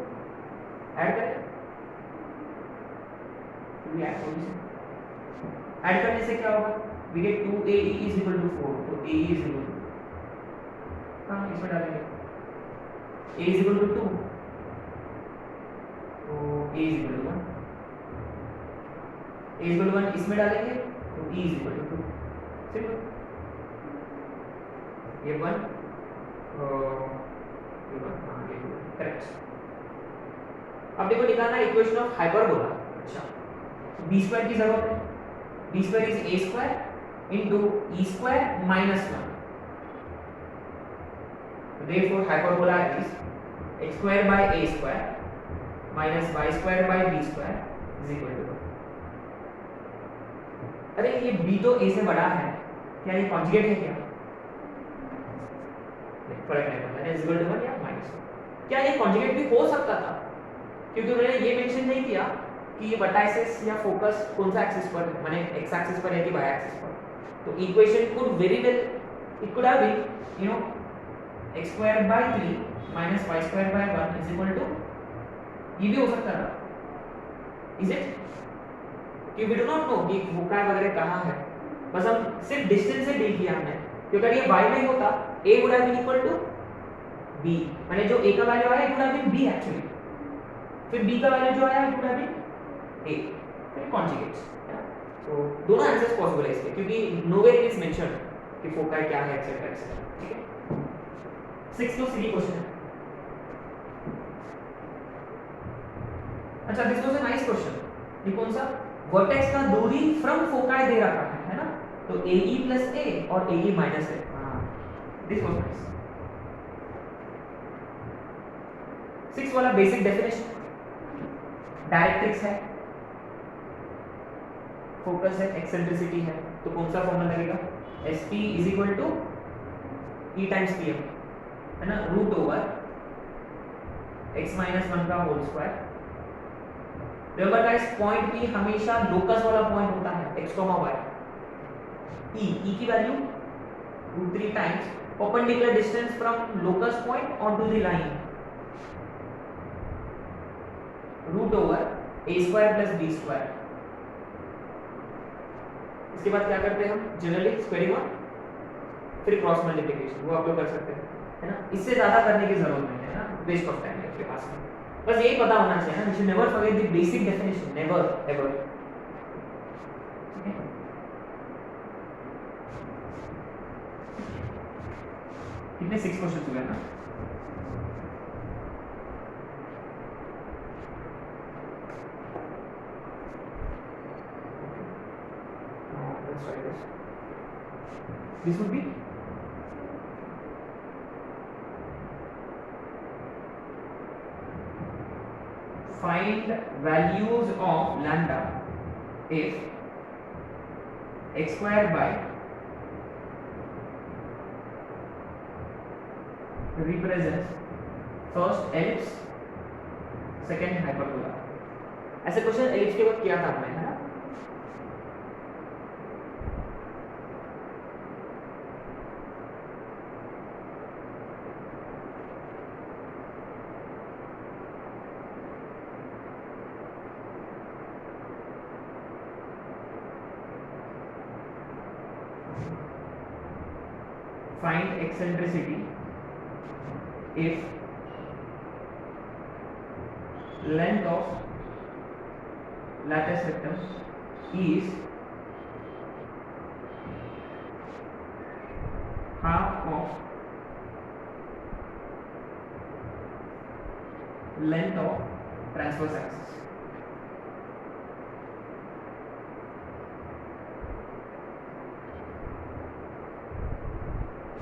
add करें, ऐड करने से क्या होगा? we get 2AE is equal to 4, तो AE is equal to, हाँ इसमें डालेंगे A is equal to 2, तो A is equal to 1, A is equal to 1 इसमें डालेंगे तो E is equal to 2, simple. ये 1 करेक्ट। अब देखो निकालना है इक्वेशन ऑफ हाइपरबोला। अच्छा बी स्क्वायर की जरूरत है, b square is a square into e square minus 1, therefore hyperbola is x square by a square minus y square by b square is equal to. अरे ये b तो a से बड़ा है, क्या ये कॉन्जुगेट है क्या? फर्क नहीं पड़ता है, इज इक्वल टू 1 या माइनस 1। क्या ये कॉन्जुगेट भी हो सकता था? क्योंकि उन्होंने ये मेंशन नहीं किया कि ये वर्टाइसेस या फोकस कौन सा एक्सिस पर, माने एक्स एक्सिस पर है कि वाई एक्सिस पर। तो equation could very well, it could have been you know x square by 3 minus y square by 1 is equal to, ये भी हो सकता था, इज इट? कि वी डू नॉट नो कि फोकाई वगैरह कहाँ है, बस हम सिर्फ डिस्टेंस से डील किया हमने। क्योंकि अगर ये y में होता a would have been equal to b, माने जो a का वैल्यू आया it would have been b actually, फिर b का वैल्यू जो आया it would have been a, फिर कॉन्जुगेट्स। तो दोनों आंसर्स पॉसिबल है इसके, क्योंकि नोवेयर इज मेंशन कि फोकाई क्या है एटसेट्रा एटसेट्रा, ठीक है। 6 तो सीधी क्वेश्चन है। अच्छा this was a nice question, ये कौन सा? वर्टेक्स का दूरी फ्रॉम फोकाई दे रखा है ना, तो AE प्लस A और AE minus A, this was nice. 6 वाला बेसिक डेफिनेशन डायरेक्ट्रिक्स है, फोकस है, एक्सेंट्रिसिटी है, तो कौन सा फॉर्मूला लगेगा? SP is equal to E times PM, है ना, रूट ओवर x माइनस 1 का whole square. Remember guys, point P हमेशा लोकस वाला पॉइंट होता है, x, y। E की वैल्यू root 3 times perpendicular distance from locus point onto the line, root over a square plus b square. इसके बाद क्या करते हैं हम? जनरली स्क्वायरिंग और फिर क्रॉस मल्टीप्लिकेशन, वो आप लोग कर सकते हैं, है ना। इससे ज्यादा करने की जरूरत नहीं है ना, वेस्ट ऑफ टाइम है आपके पास में। बस यही पता होना चाहिए ना, you should never forget the basic definition, never ever. कितने 6 क्वेश्चन हुए ना? Let's try this. This would be find values of lambda if x square by represents first ellipse second hyperbola। ऐसे क्वेश्चन एलिप्स के बाद किया था हमने, है ना। Find eccentricity if length of lattice rectum is half of length of transverse axis।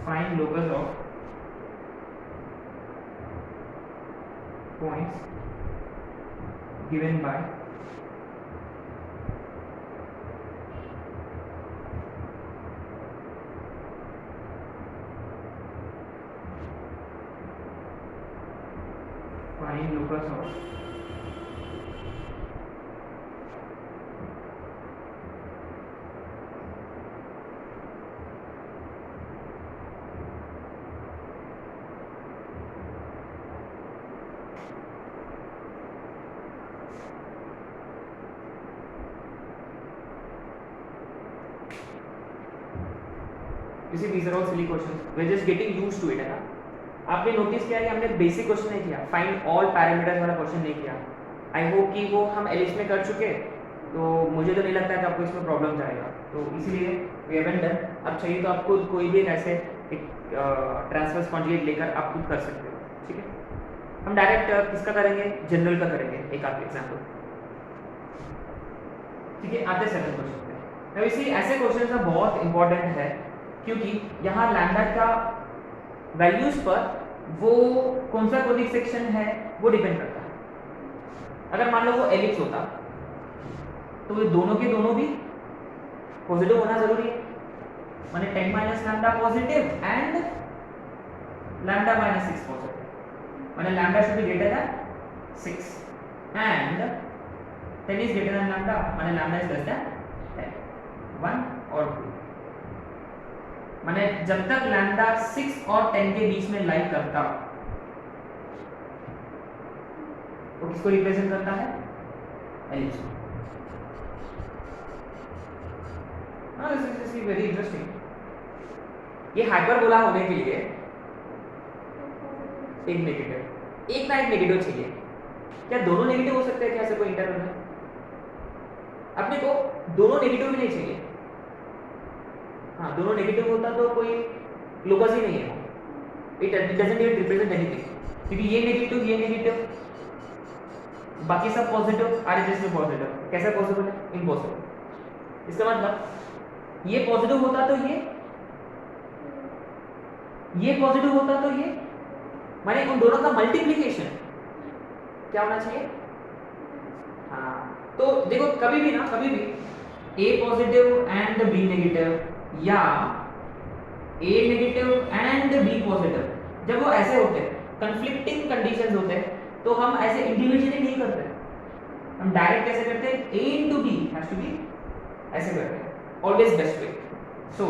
Find locus of points given by find locus of You see, these are all silly questions. We're just getting used to it, है ना। आपने नोटिस किया कि हमने बेसिक क्वेश्चन नहीं किया, फाइंड ऑल पैरामीटर्स वाला क्वेश्चन नहीं किया। आई होप कि वो हम एलिप्स में कर चुके, तो मुझे तो नहीं लगता है कि आपको इसमें प्रॉब्लम जाएगा, तो इसीलिए वी हैवंट डन। अब चाहिए तो आप खुद कोई भी ऐसे एक ट्रांसवर्स कॉन्जुगेट लेकर आप खुद कर सकते हो, ठीक है। हम डायरेक्ट किसका करेंगे? जनरल का करेंगे, एक आध एग्जाम्पल, ठीक है। आते सेकंड क्वेश्चन पे। अब इसी ऐसे क्वेश्चन का बहुत इंपॉर्टेंट है, क्योंकि यहाँ लैम्डा का वैल्यूज पर वो कौन सा कोनिक सेक्शन है वो डिपेंड करता है। अगर मान लो वो एलिप्स होता तो ये दोनों के दोनों भी पॉजिटिव होना जरूरी है, माने 10 minus lambda positive and lambda minus 6 positive, माने lambda should be greater than 6 and 10 is greater than lambda, माने लैम्डा इज लेस देन 10, 1 और 2। माने जब तक लैम्डा 6 और 10 के बीच में लाई करता तो किसको रिप्रेजेंट करता है? एलिप्स। हाँ, दिस इज वेरी इंटरेस्टिंग। ये हाइपरबोला होने के लिए एक नेगेटिव, एक ना एक नेगेटिव चाहिए। क्या दोनों नेगेटिव हो सकते हैं क्या ऐसे कोई इंटरवल में? अपने को दोनों नेगेटिव भी नहीं चाहिए। हाँ, दोनों नेगेटिव होता तो कोई लोकस ही नहीं है, it doesn't even represent anything, क्योंकि ये नेगेटिव बाकी सब पॉजिटिव, आरएचएस में पॉजिटिव, कैसे पॉसिबल है? इम्पॉसिबल। इसका मतलब ये पॉजिटिव होता तो ये पॉजिटिव होता तो ये, माने उन दोनों का मल्टीप्लिकेशन क्या होना चाहिए? हाँ, तो देखो कभी भी ए पॉजिटिव एंड बी नेगेटिव या ए नेगेटिव एंड बी पॉजिटिव, जब वो ऐसे होते हैं कंफ्लिक्टिंग कंडीशंस होते हैं तो हम ऐसे इंडिविजुअली नहीं करते, हम डायरेक्ट कैसे करते हैं, a into b has to be ऐसे करते हैं, always best way. So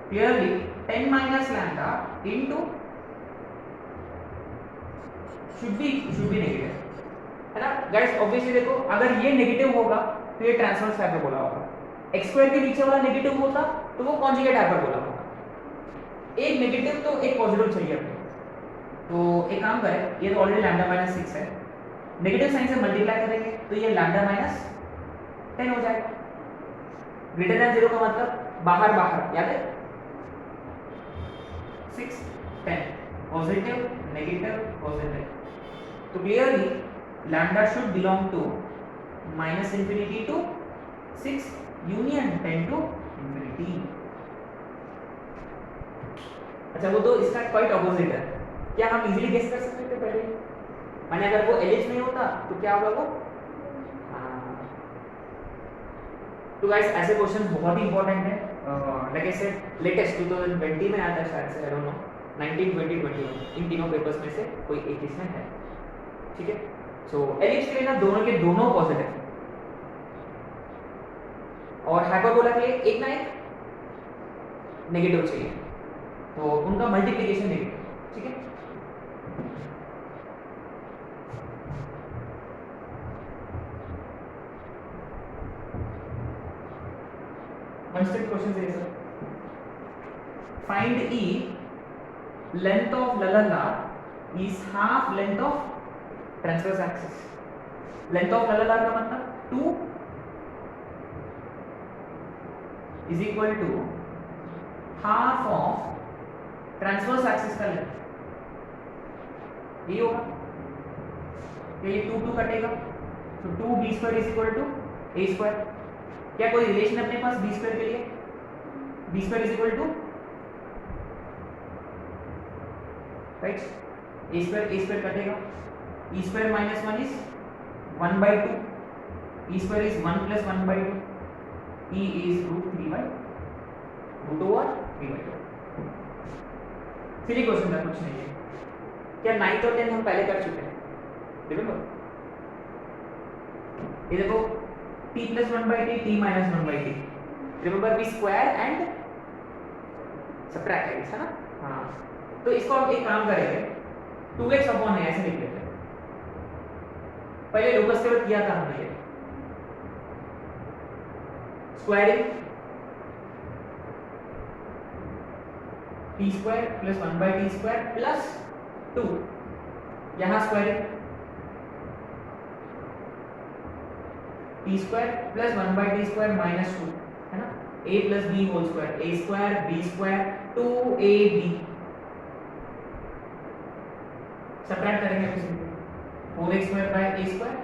clearly 10 minus lambda into should be negative, है ना guys. obviously देखो अगर ये नेगेटिव होगा तो ये ट्रांसवर्स हाइपरबोला होगा, x स्क्वायर के पीछे वाला नेगेटिव होता तो वो कॉन्जुगेट हाइपरबोला होगा. एक नेगेटिव तो एक पॉजिटिव चाहिए अपने, तो एक काम करें, ये तो ऑलरेडी लैम्डा माइनस 6 है, नेगेटिव साइन से मल्टीप्लाई करेंगे तो ये लैम्डा माइनस 10 हो जाएगा. ग्रेटर देन 0 का मतलब बाहर बाहर, याद है 6 10 पॉजिटिव नेगेटिव पॉजिटिव, तो clearly lambda should belong to minus infinity to 6 union 10 to infinity. अच्छा वो तो इसका क्वाइट ऑपोजिट है, क्या हम इजीली गेस कर सकते थे पहले, माने अगर वो एलिप्स नहीं होता तो क्या होगा वो. तो गाइस ऐसे क्वेश्चन बहुत ही इंपॉर्टेंट है, लाइक आई सेड लेटेस्ट 2020 में आया था शायद से, आई डोंट नो 19 20 21, इन तीनों पेपर्स में से कोई एक इसमें है, ठीक है. सो एलिप्स के लिए ना दोनों के दोनों पॉजिटिव और हाइपरबोला के लिए एक ना एक नेगेटिव चाहिए, तो उनका मल्टीप्लिकेशन नेगेटिव, ठीक है. One step question is find E, length of la la la is half length of transverse axis. Length of la la la का मतलब 2 is equal to half of transverse axis का लेंथ, ये होगा, ये 2 कटेगा तो 2b square is equal to a square. क्या कोई रिलेशन अपने पास b स्क्वायर के लिए, b square is equal to right a square कटेगा, e square minus 1 is 1/2, e square is 1 plus 1/2, e is √3/2. Silly question था, कुछ नहीं है. क्या 9th और 10th हम पहले कर चुके हैं, रिमेंबर. ये देखो t plus 1/t, t minus 1/t. Remember we square and subtract है ना. हाँ तो इसको हम एक काम करेंगे, 2x अपॉन है ऐसे लिख लेते हैं, पहले लोकस के बाद किया था हमने, ये squaring t square plus 1/t square plus 2, यहाँ squaring t square plus 1/t square minus 2, है ना, a plus b whole square, a square b square 2ab, subtract करेंगे तो 4x square by a square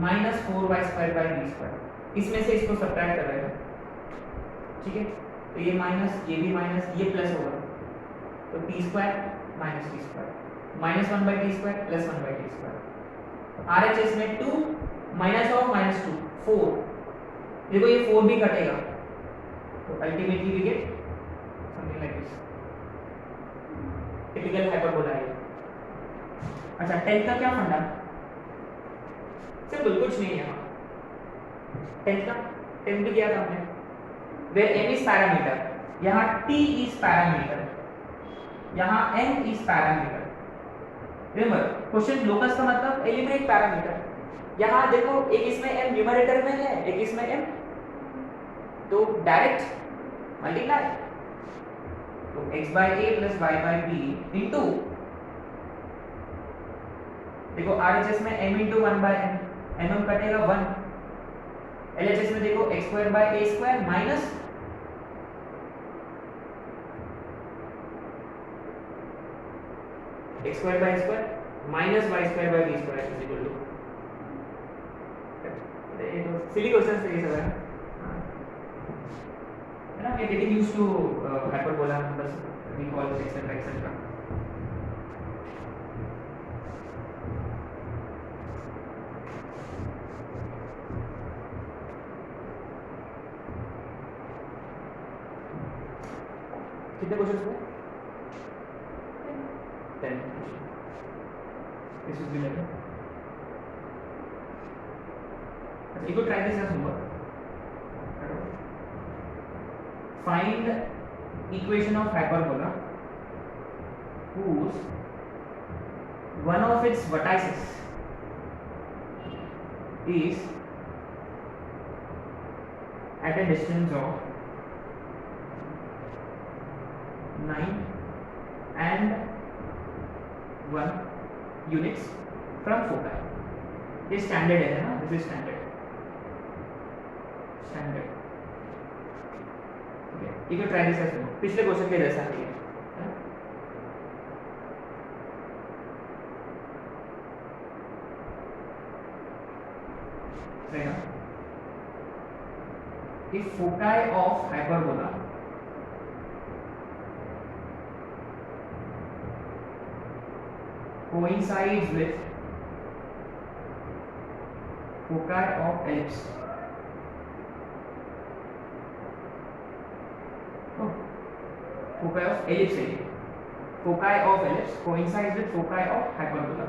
minus 4y square by b square, इसमें से इसको सबट्रैक्ट कर रहे हैं, ठीक है. तो ये माइनस, ये भी माइनस, ये प्लस होगा, तो t square minus t square minus 1/t square plus 1/t square, RHS में 2 माइनस ऑफ माइनस 2 4, देखो ये 4 भी कटेगा, तो ultimately we get something like this, typical hyperbola है. अच्छा 10th का क्या फंडा, सिंपल कुछ नहीं है. 10th भी किया था हमने, वेयर m इज पैरामीटर, यहाँ t इज पैरामीटर, यहाँ m is parameter. Remember question locus का मतलब एलिमिनेट पैरामीटर. यहाँ देखो एक इसमें m न्यूमरेटर में है, एक इसमें m, तो डायरेक्ट मल्टीप्लाई, तो x/a प्लस y/b इनटू, देखो RHS में m इंटू 1/m, mm कटेगा 1, LHS में देखो x square by a square minus x square by a square minus y square by b square is equal to, silly question से ये सब है ना. We are getting used to hyperbola, बस we call this etcetera etcetera. कितने क्वेश्चन हुए? 10। This is B level. अच्छा, you could try this as homework. Find equation of hyperbola whose one of its vertices is at a distance of 9 and 1 units from foci. ये स्टैंडर्ड है ना, this is standard. Okay, you can try this as well. पिछले क्वेश्चन के जैसा है ये। If foci of hyperbola coincides with foci of ellipse, foci of ellipse, foci of ellipse coincides with foci of hyperbola,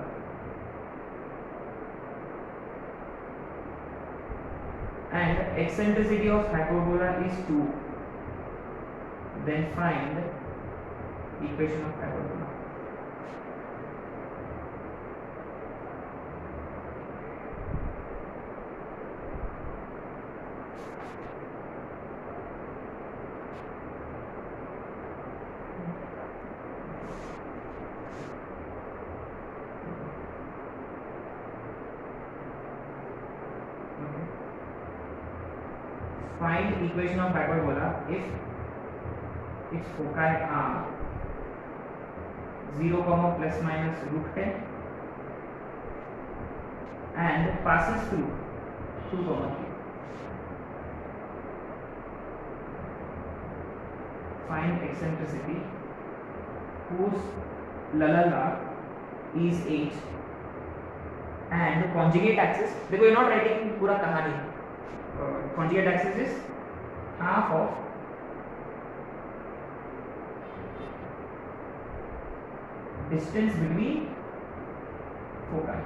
and eccentricity of hyperbola is 2, then find equation of hyperbola. Find equation of hyperbola if its foci are 0, plus minus root 10 and passes through 2, 3. Find eccentricity whose lalala is 8 and conjugate axis, देखो you're not writing पूरा कहानी, conjugate axis is half of distance between foci.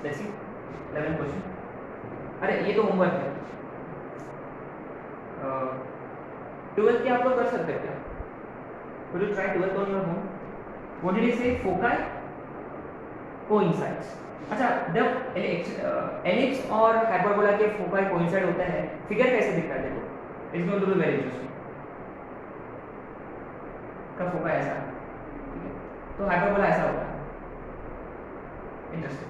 Let's see 11 question. अरे ये तो होमवर्क है। 12th की आप लोग कर सकते हैं क्या? Could you try 12th on your home? What did he say? Foci coincides. अच्छा, जब एलिप्स और हाइपरबोला के फोकाई कोइंसाइड होता है, फिगर कैसे दिखता है? देखो, it's going to be very interesting. का फोकाई ऐसा, ठीक है, तो हाइपरबोला ऐसा होता है। इंटरेस्टिंग,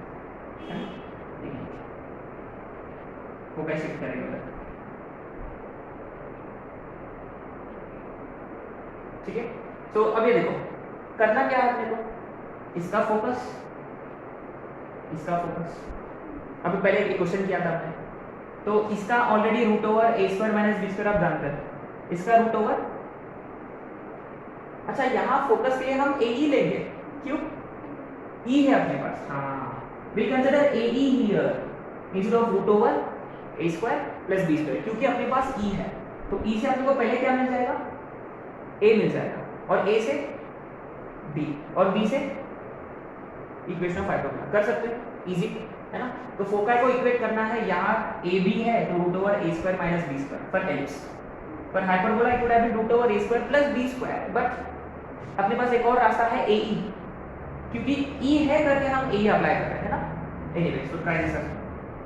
फोकाई शिफ्ट करेंगे, ठीक है। तो अब ये देखो करना क्या है अपने को, इसका फोकस, इसका फोकस। अभी पहले एक क्वेश्चन किया था हमने, तो इसका ऑलरेडी रूट ओवर ए स्क्वायर माइनस बी स्क्वायर आप जानते हैं, इसका रूट ओवर। अच्छा, यहाँ फोकस के लिए हम ए ही लेंगे, क्यों? ई है अपने पास, हाँ, will consider a e here instead of root over A square plus B square, क्योंकि अपने पास ई है। तो ई से अपने को पहले क्या मिल जाएगा? ए मिल जाएगा, और ए से बी, और बी से इक्वेशन ऑफ हाइपरबोला। कर सकते हैं, इजी है ना। तो फोकाई को इक्वेट करना है, यहाँ ए बी है तो root over A square minus b square for ellipse, पर hyperbola it would have been root over A square plus B square, but अपने पास एक और रास्ता है ए ई, क्योंकि ई है करके हम ए अप्लाई कर रहे हैं ना। एनीवे, सो ट्राई दिस,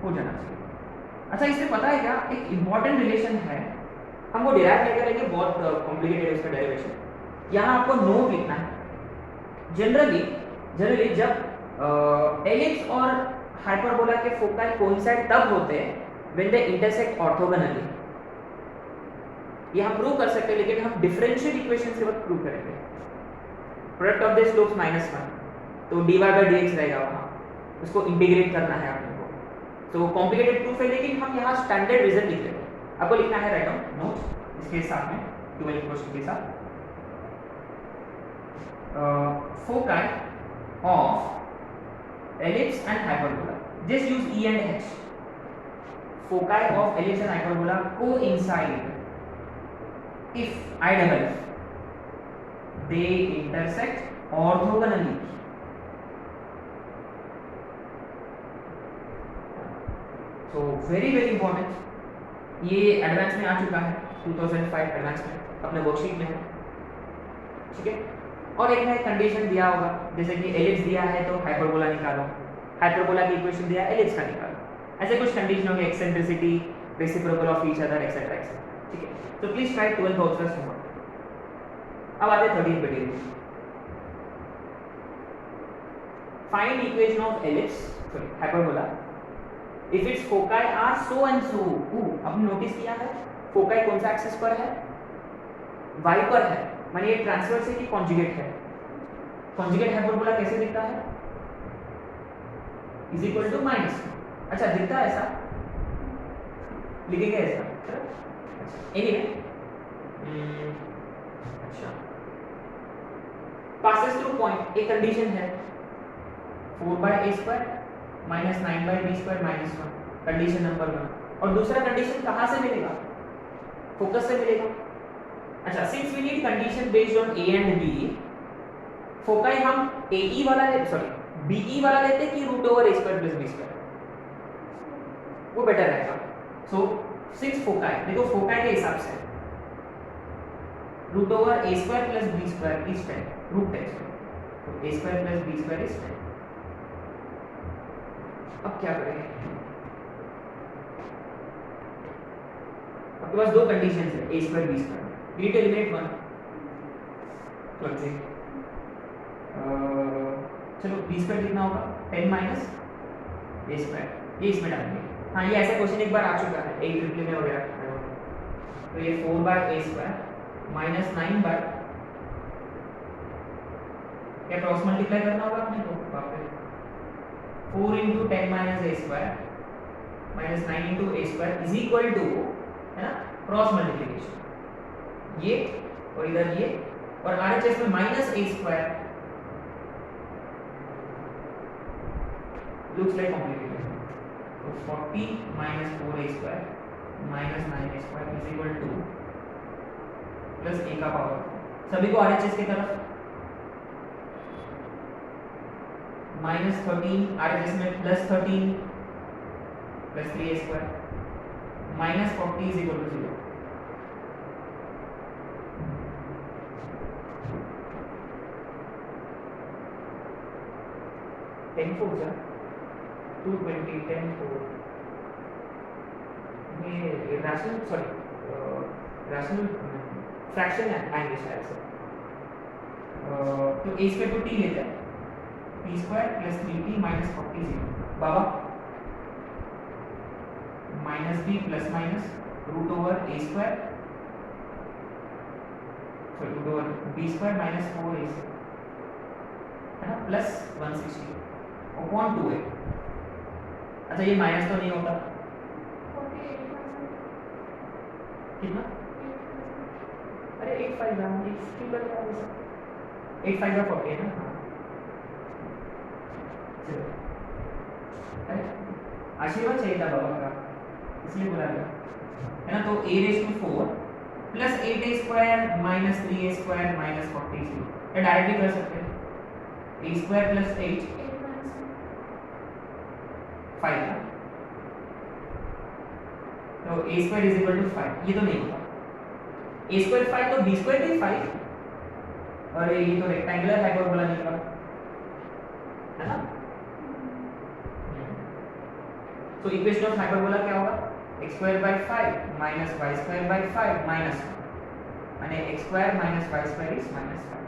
हो जाना चाहिए। अच्छा, इससे पता है क्या, एक इंपॉर्टेंट रिलेशन है, हमको डिराइव नहीं करेंगे, बहुत कॉम्प्लिकेटेड है इसका डेरिवेशन। यहाँ आपको नो लिखना है। जनरली जब एलिप्स और हाइपरबोला के फोकाई कोइंसाइड तब होते हैं व्हेन दे इंटरसेक्ट ऑर्थोगोनली। ये हम प्रूव कर सकते हैं, लेकिन हम डिफरेंशियल इक्वेशन से वक्त प्रूव करेंगे। प्रोडक्ट ऑफ द स्लोप्स -1 तो dy बाई डी एक्स रहेगा वहाँ, उसको इंटीग्रेट करना है अपने को। तो कॉम्प्लिकेटेड प्रूफ है, लेकिन हम यहाँ स्टैंडर्ड रीजन लिख लेते हैं। आपको लिखना है राइट डाउन नोट इसके साथ में 12 क्वेश्चन के साथ। Foci of ellipse and hyperbola, just use E and H। foci of ellipse and hyperbola coincide if I double they intersect orthogonally। so very important, ये एडवांस में आ चुका है 2005 एडवांस में अपने वर्कशीट में है, ठीक है। और एक है कंडीशन दिया होगा, जैसे कि एलिप्स दिया है तो हाइपरबोला निकालो, हाइपरबोला की इक्वेशन दिया है एलिप्स का निकालो, ऐसे कुछ कंडीशन होंगे, eccentricity, reciprocal of each other etcetera etcetera, ठीक है। तो प्लीज ट्राई 12 आंसर्स होमवर्क। अब आते हैं 13 पे daily. Find equation of ellipse sorry hyperbola if it's foci are so and so. अब नोटिस किया है फोकाई कौन सा एक्सिस पर है, y पर है, माने ये ट्रांसवर्स है कि कॉन्जुगेट है। कॉन्जुगेट हाइपरबोला कैसे दिखता है, इज इक्वल टू माइनस, अच्छा दिखता है ऐसा, लिखेंगे ऐसा, एनीवे अच्छा पासेस थ्रू पॉइंट, एक कंडीशन है 4/a² minus 9/b² minus 1, condition number 1। और दूसरा कंडीशन कहाँ से मिलेगा, फोकस से मिलेगा। अच्छा since we need condition based on a and b, foci हम ae वाला सॉरी be वाला लेते कि √a² + b², वो बेटर रहेगा। सो सिंस फोकाई देखो फोकाई के हिसाब से √a² + b² इज 10, √10, तो a² + b² इज 10। अब क्या करेंगे, आपके पास दो कंडीशंस है a² b², we need to eliminate one। तो चलो b² कितना होगा 10 माइनस a², ये इसमें डालेंगे। हाँ ये ऐसा क्वेश्चन एक बार आ चुका है, एक ट्रिपल में वगैरह, तो ये 4/a² माइनस 9 क्या क्रॉस मल्टीप्लाई करना होगा अपने को, 4 × 10 minus a² minus 9 × a² is equal to, है ना, क्रॉस मल्टीप्लिकेशन, ये और इधर ये, और RHS में minus a² looks like complicated, तो 40 minus 4a² minus 9a² is equal to plus a का पावर, सभी को RHS की तरफ, माइनस 13 RHS में plus 13 plus 3a² minus 40 is equal to 0। Ten four जा 220 10 4 ये रैशनल सॉरी रैशनल फ्रैक्शन आएंगे शायद से। तो a² को t लेते हैं, p² + 3t माइनस 40 0, बाबा minus b plus minus √a² sorry √b² minus 4a है ना, प्लस 160 अपॉन 2a। अच्छा ये माइनस तो नहीं होता, कितना, अरे 8 5 जा 8 5 जा 40 है ना, चलो अरे आशीर्वाद चाहिए था बाबा का इसलिए बोला गया है ना। तो a⁴ plus 8a² minus 3a² minus 40 ये डायरेक्टली कर सकते हैं, a² प्लस 8 5 तो a² इज इक्वल टू 5, ये तो नहीं होगा, a² 5 तो b² भी 5, और ये तो रेक्टेंगुलर हाइपरबोला निकला है ना। तो इक्वेशन ऑफ हाइपरबोला क्या होगा, x² / 5 माइनस y² / 5 माइनस 1, माने x² minus y² is minus 5,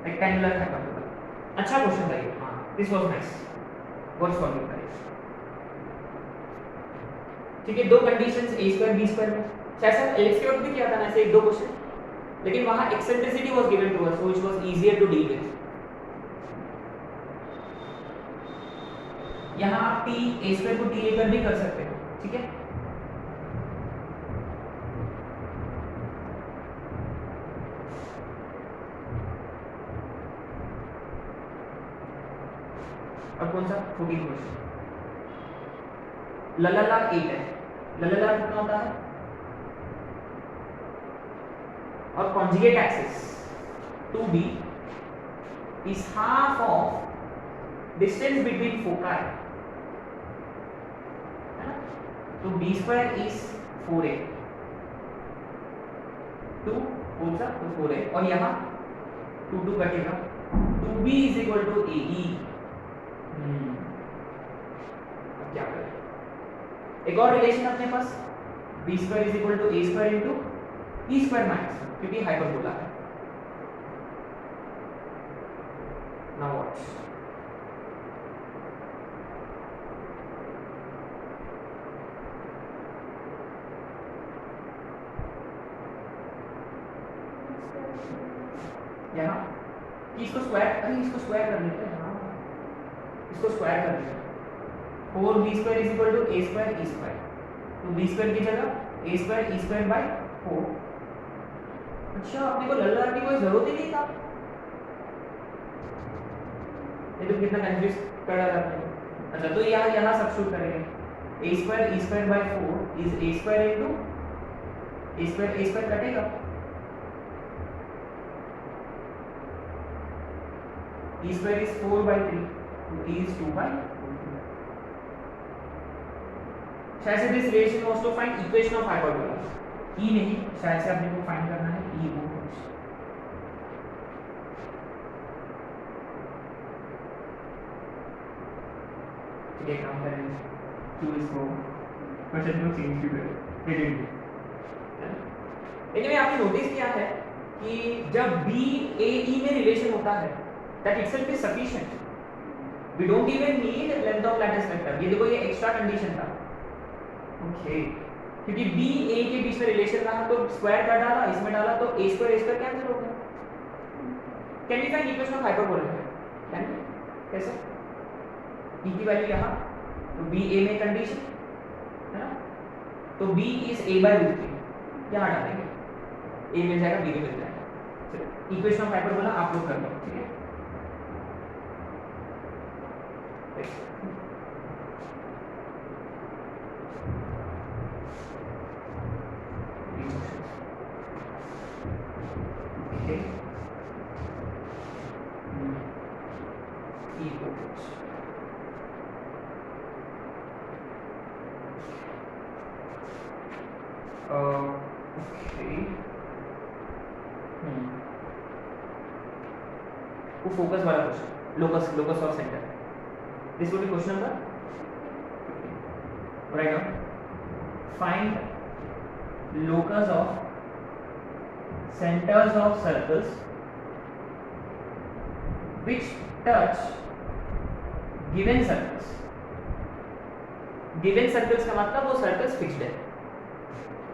rectangular hyperbola. अच्छा क्वेश्चन था ये, हाँ this was nice, worth solving करें। ठीक है, दो कंडीशंस a² b² में, शायद एलिप्स के वक्त भी किया था ना ऐसे एक दो क्वेश्चन, लेकिन वहां eccentricity was given to us which was easier to deal with. यहाँ आप टी ए स्क्वायर को टी लेकर भी कर सकते हो, ठीक है। अब कौन सा 14 क्वेश्चन, ललला 8 है, ललला कितना होता है, और conjugate axis 2b is half of distance between foci, है ना। तो b square is 4a, 2 4 सा तो 4a, और यहाँ 2 2 कटेगा, 2b is equal to ae। अब क्या करें, एक और रिलेशन अपने पास, b square is equal to a square into e square minus, क्योंकि हाइपरबोला है। Now what? यहाँ इसको स्क्वायर, अरे इसको स्क्वायर कर लेते हैं, हाँ इसको स्क्वायर कर लेते हैं। 4b square is equal to a square e square, तो b स्क्वायर की जगह a square e square by 4। अच्छा, अपने को लल्ला की कोई जरूरत ही नहीं था, ये तो कितना कंफ्यूज कर रहा था आपने। अच्छा, तो यहाँ सब्स्टिट्यूट करेंगे, a square e square by 4 is a square into a square कटेगा, e स्क्वायर इज 4 बाय 3, तो e इज 2 बाय 4। शायद से this relation was to find equation of hyperbola, e नहीं, शायद से अपने को फाइंड करना है e को। ठीक है, काम करेंगे, q इसको क्वेश्चन को चेंज कर देंगे। एनीवे आपने नोटिस किया है कि जब b a e में रिलेशन होता है, that itself is sufficient, we don't even need length of lattice rectum. ये देखो, ये एक्स्ट्रा कंडीशन था, ओके, क्योंकि b a के बीच में रिलेशन रहा तो स्क्वायर कर डाला, इसमें डाला तो a स्क्वायर कैंसिल हो गया। Can we find equation of hyperbola? Can, कैसे? e की वैल्यू यहाँ, तो b a में कंडीशन है ना, तो b is a by root 3, यहाँ डालेंगे, a मिल जाएगा, b भी मिल जाएगा। चलो, इक्वेशन ऑफ हाइपरबोला आप लोग कर लो, ठीक है। फोकस वाला question, locus of centre, this will be question number, right now find locus of centers of circles which touch given circles। given circles का मतलब वो circles fixed है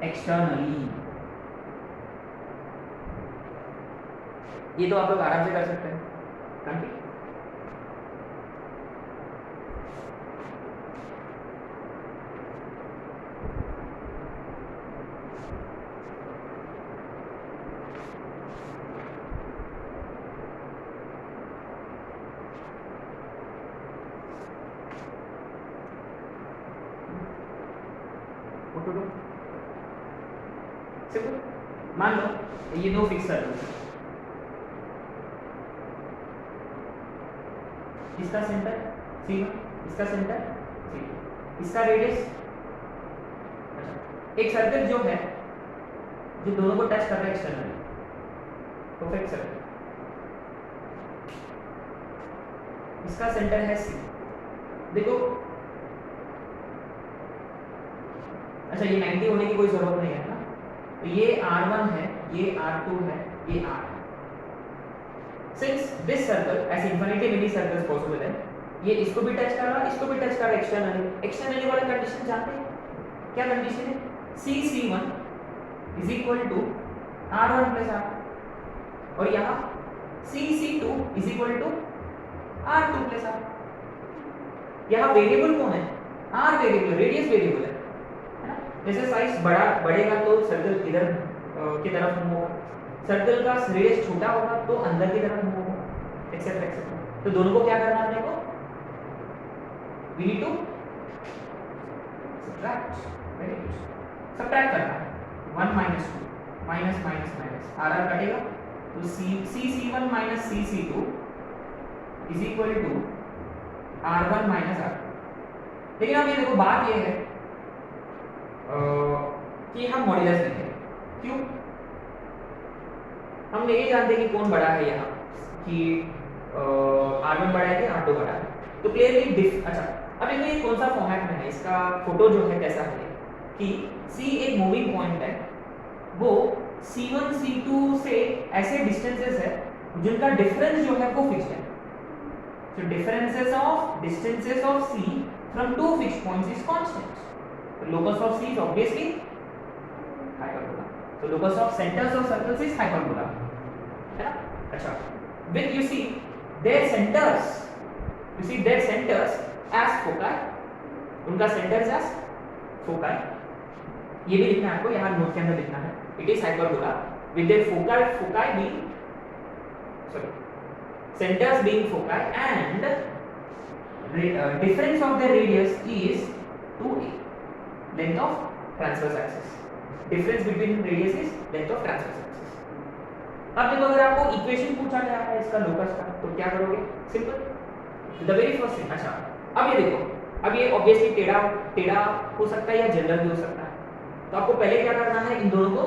externally। ये तो आप लोग आराम से कर सकते हैं, ठीक। मान लो ये दो फिक्स सर्कल्स, इसका सेंटर C1, इसका सेंटर C2, इसका रेडियस, एक सर्कल जो है जो दोनों को टच कर रहा है एक्सटर्नली, परफेक्ट सर्कल, इसका सेंटर है C। देखो, अच्छा ये 90 होने की कोई जरूरत नहीं है ना, तो ये R1 है, ये R2 है, ये R है। Since this circle as infinity many circles possible है, ये इसको भी टच कर रहा है, इसको भी टच कर रहा है एक्सटर्नली। एक्सटर्नली वाला कंडीशन जानते हैं क्या कंडीशन है? CC1 is equal to R1 plus R, और यहाँ CC2 is equal to R2 plus R। यहाँ वेरिएबल कौन है? आर वेरिएबल, रेडियस वेरिएबल है ना। जैसे साइज बढ़ेगा तो सर्कल इधर की तरफ मूव होगा, सर्कल का रेडियस छोटा होगा तो अंदर की तरफ मूव होगा, एक्सेट्रा एक्सेट्रा। तो दोनों को क्या करना है अपने को? We need to subtract, very good, subtract करना है। 1 minus 2 minus minus minus r r कटेगा तो C1 minus C2 is equal to R1 minus R। लेकिन अब ये देखो बात ये है कि हम मॉड्यूलस लिखें, क्यों? हम नहीं जानते कि कौन बड़ा है यहाँ, कि R1 बड़ा है कि R2 बड़ा है। तो क्लियरली अच्छा, अब देखो ये कौन सा फॉर्मेट में है, इसका फोटो जो है कैसा है कि C एक मूविंग पॉइंट है, वो C1 C2 से ऐसे डिस्टेंसेस है जिनका डिफरेंस जो है वो फिक्स्ड है। So differences of distances of C from two fixed points is constant. The locus of C is obviously hyperbola. So locus of centers of circles is hyperbola. है ना? अच्छा, with you see their centers as foci. उनका centers as foci. ये भी लिखना है आपको, यहाँ नोट के अंदर लिखना है. It is hyperbola with their foci being centers being foci and difference of the radius is 2a, length of transverse axis. Difference between radius is length of transverse axis. अब देखो अगर आपको इक्वेशन पूछा गया है इसका लोकस का तो क्या करोगे? Simple, the very first thing. अच्छा, अब ये देखो, अब ये ऑब्वियसली टेढ़ा हो सकता है या जनरल भी हो सकता है, तो आपको पहले क्या करना है? इन दोनों को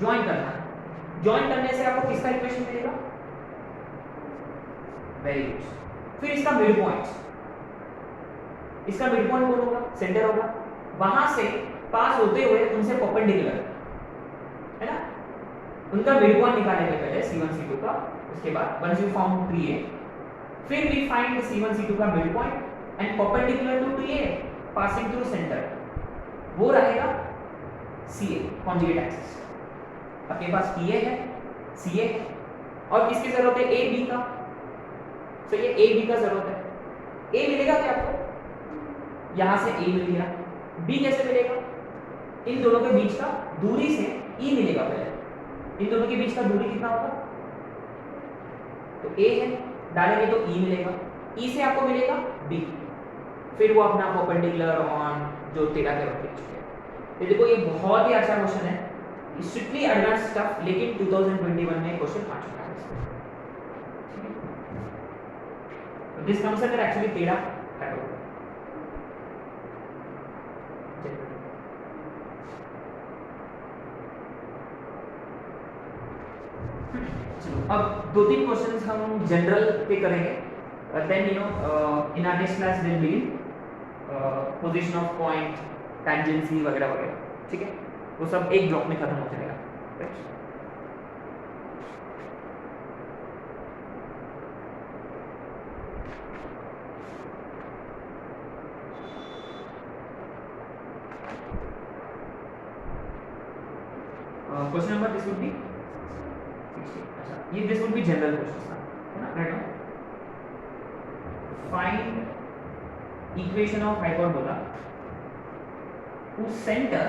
ज्वाइन करना है। ज्वाइन करने से आपको किसका इक्वेशन मिलेगा? Very good. फिर इसका मिड पॉइंट कौन होगा? सेंटर होगा, वहां से पास होते हुए उनसे परपेंडिकुलर, है ना? उनका मिड पॉइंट निकालेंगे पहले C1 C2 का, उसके बाद वंस यू फाउंड 3a, फिर वी फाइंड C1 C2 का mid point and perpendicular to 3a passing through centre, वो रहेगा CA, कॉन्जुगेट एक्सिस। आपके पास PA है, CA है, और किसकी जरूरत है? AB का। तो ये ए बी का जरूरत है। ए मिलेगा क्या आपको? यहां से ए मिल गया। बी कैसे मिलेगा? इन दोनों के बीच का दूरी से ई मिलेगा। पहले इन दोनों के बीच का दूरी कितना होगा? तो ए है, डालेंगे तो ई मिलेगा, ई से आपको मिलेगा बी, फिर वो अपना परपेंडिकुलर ऑन जो तेरा के रख चुके हैं। तो देखो ये बहुत ही अच्छा क्वेश्चन है, स्ट्रिक्टली एडवांस स्टफ, लेकिन 2021 में क्वेश्चन आ चुका है। This comes under actually theta hyperbola. चलो अब 2-3 क्वेश्चंस हम जनरल पे करेंगे, then you know in our next class will be position of point, tangency वगैरह वगैरह, ठीक है? वो सब एक ब्लॉक में खत्म हो जाएगा, right? Question number this would be 16। अच्छा, ये this would be general question है ना, right? Find equation of hyperbola whose center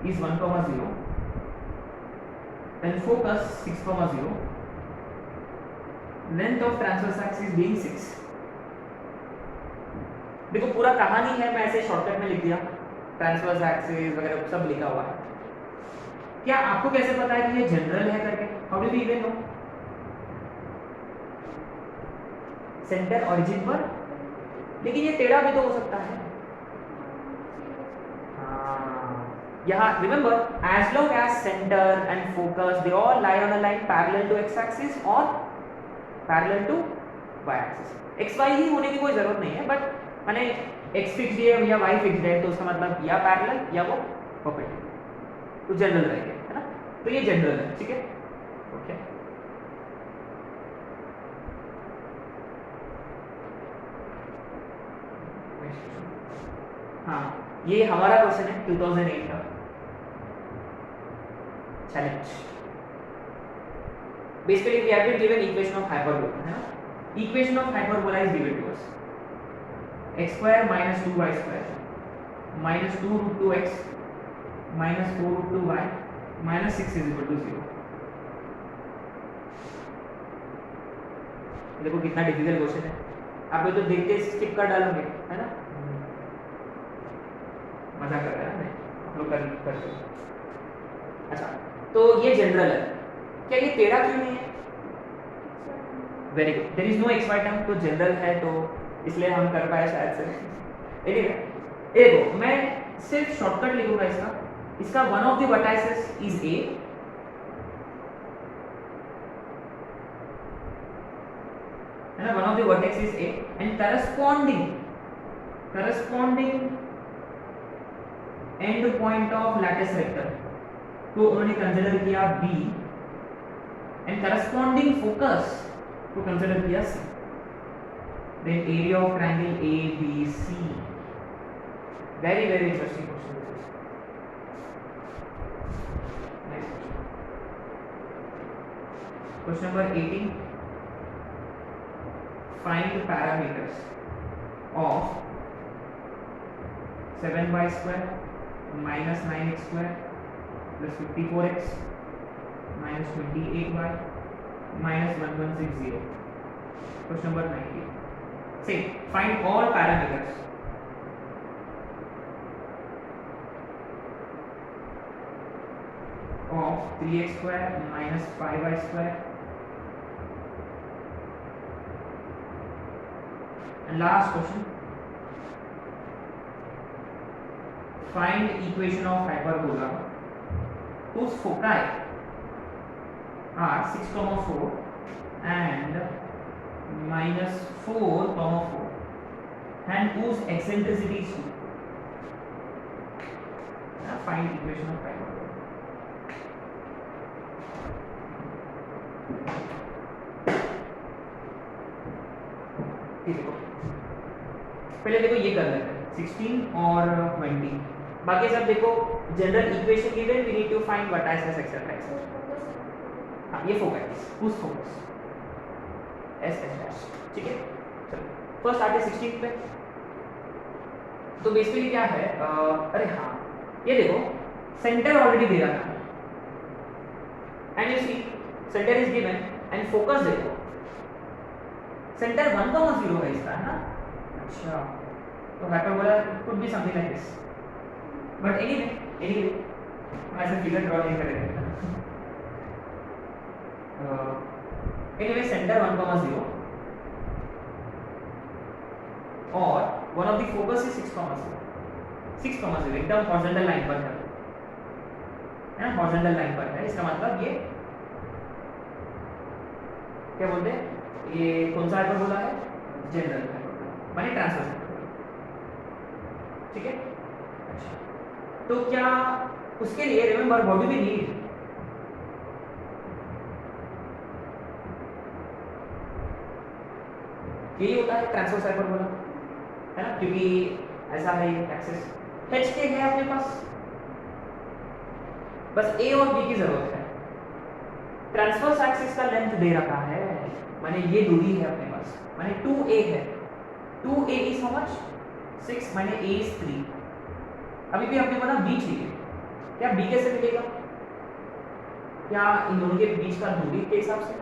is 1,0 then focus 6,0, length of transverse axis being 6। देखो पूरा कहानी है, मैं ऐसे शॉर्टकट में लिख दिया, ट्रांसवर्स एक्सिस वगैरह सब लिखा हुआ है। क्या आपको कैसे पता है कि ये जनरल है करके? How do we even know? Centre origin पर, लेकिन ये टेढ़ा भी तो हो सकता है। यहाँ remember, as long as centre and focus they all lie on a line parallel to x axis और parallel to y axis. X y ही होने की कोई जरूरत नहीं है, बट माने एक्स फिक्स्ड है या वाई फिक्स्ड है तो उसका मतलब या पैरेलल या वो परपेंडिकुलर, तो जनरल रहेगा, है ना? तो ये जनरल है, ठीक है? ओके, हाँ, ये हमारा क्वेश्चन है 2008 का challenge. Basically we have been given equation of hyperbola, है ना? Equation of hyperbola is given to us. X square minus 2y square minus 2 root 2x minus 4 root 2y minus 6 is equal to 0। देखो कितना डिफिकल्ट क्वेश्चन है, आप ये तो देखते स्किप कर डालोगे, है ना? मजाक कर रहे हैं नहीं, आप लोग कर अच्छा, तो ये जनरल है। क्या ये टेढ़ा क्यों नहीं है? Very good, there is no x y term, तो जनरल है तो इसलिए हम कर पाए शायद से। ठीक है, देखो मैं सिर्फ शॉर्टकट लिखूंगा इसका one of the vertices is a, है ना? One of the vertex is A and corresponding end point of lattice vector को उन्होंने कंसीडर किया बी एंड करस्पॉन्डिंग फोकस को कंसीडर किया C. Then area of triangle A B C, very very interesting question. Question number 18, find parameters of 7y square minus 9x square plus 54x minus 28y minus 1160. Question number 19. Say find all parameters of 3x square minus 5y square and last question, find equation of hyperbola whose foci are 6, 4 and minus 4, 4 and whose eccentricity is 2. Find equation of hyperbola. देखो पहले देखो ये कर लेते हैं 16 और 20, बाकी सब देखो general equation given, we need to find vertices etcetera etcetera. हां ये फोकस, उस फोकस एस एस डैश, ठीक है। चलो फर्स्ट आते 16 पे, तो बेसिकली क्या है, अरे हाँ ये देखो सेंटर ऑलरेडी दे रखा है and you see centre is given and focus देखो सेंटर 1, 0 है इसका, है ना? अच्छा, तो hyperbola could be something like this, but anyway हम ऐसे फिगर ड्रॉ नहीं करेंगे। एनीवे सेंटर 1, 0 और one of the focus is 6, 0 एकदम हॉरिजॉन्टल लाइन पर है ना? हॉरिजॉन्टल लाइन पर है, इसका मतलब ये क्या बोलते हैं, ये कौन सा हाइपरबोला है? जनरल हाइपरबोला, माने ट्रांसवर्स हाइपरबोला, ठीक है। अच्छा, तो क्या उसके लिए remember what do we need? यही होता है ट्रांसवर्स हाइपरबोला, है ना? क्योंकि ऐसा है ये एक्सिस एच के है आपके पास, बस ए और बी की जरूरत है। ट्रांसवर्स एक्सिस का लेंथ दे रखा है, माने ये दूरी है अपने पास, माने 2a है, 2a इज हाउ मच? 6 माने a इज 3। अभी भी अपने को ना b चाहिए, क्या b कैसे मिलेगा? क्या इन दोनों के बीच का दूरी के हिसाब से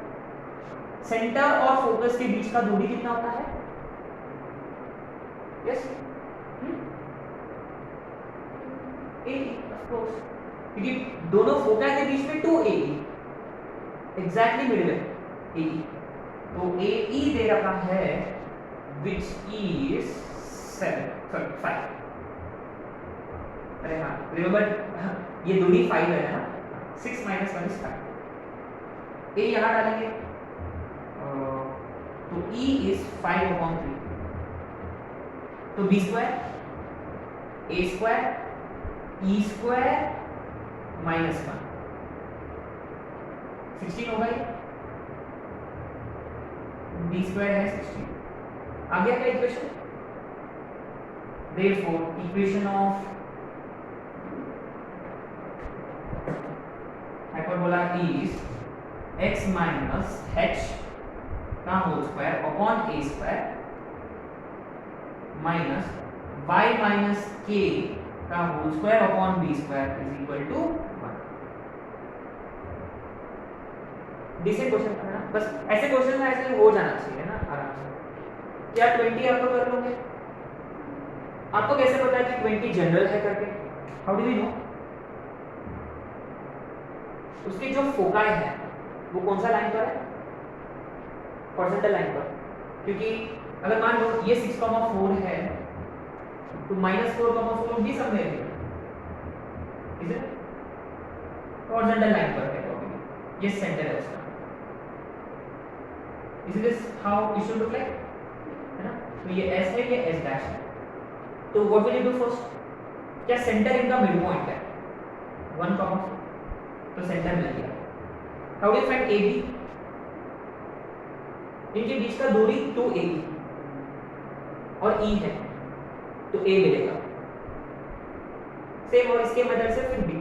सेंटर और फोकस के बीच का दूरी कितना होता है? यस a ऑफ कोर्स, क्योंकि दोनों फोकस के बीच में 2a एग्जैक्टली मिडिल है AE, तो AE दे रखा है which is 5। अरे हाँ रिमेंबर ये दूरी 5 है ना, 6 - 1 is 5। A यहाँ डालेंगे तो E is 5/3, तो B square A square E square -1 16 होगा ये, b स्क्वायर है 16। आ गया क्या equation? Therefore equation of hyperbola is x - h का whole square upon a square minus y minus k का whole square upon b square is equal to 1। Decent question था ना, बस ऐसे क्वेश्चन में ऐसे हो जाना चाहिए ना आराम से। क्या 20 आप लोग कर लोगे? आपको कैसे पता है कि 20 जनरल है करके? How do we know? उसकी जो फोकाई है वो कौन सा लाइन पर है? हॉरिजॉन्टल लाइन पर। क्योंकि अगर मान लो ये 6,4 है तो -4,4 भी सब में इज इट हॉरिजॉन्टल लाइन पर है प्रॉब्लम। ये सेंटर है उसका। Is this how it should look like, है ना? तो ये S है, ये S डैश है। तो what will you do first? क्या सेंटर इनका मिड पॉइंट है 1,4, तो सेंटर मिल गया। How do you find AB? इनके बीच का दूरी 2AB और E है तो A मिलेगा। सेम और इसके मेथड से फिर B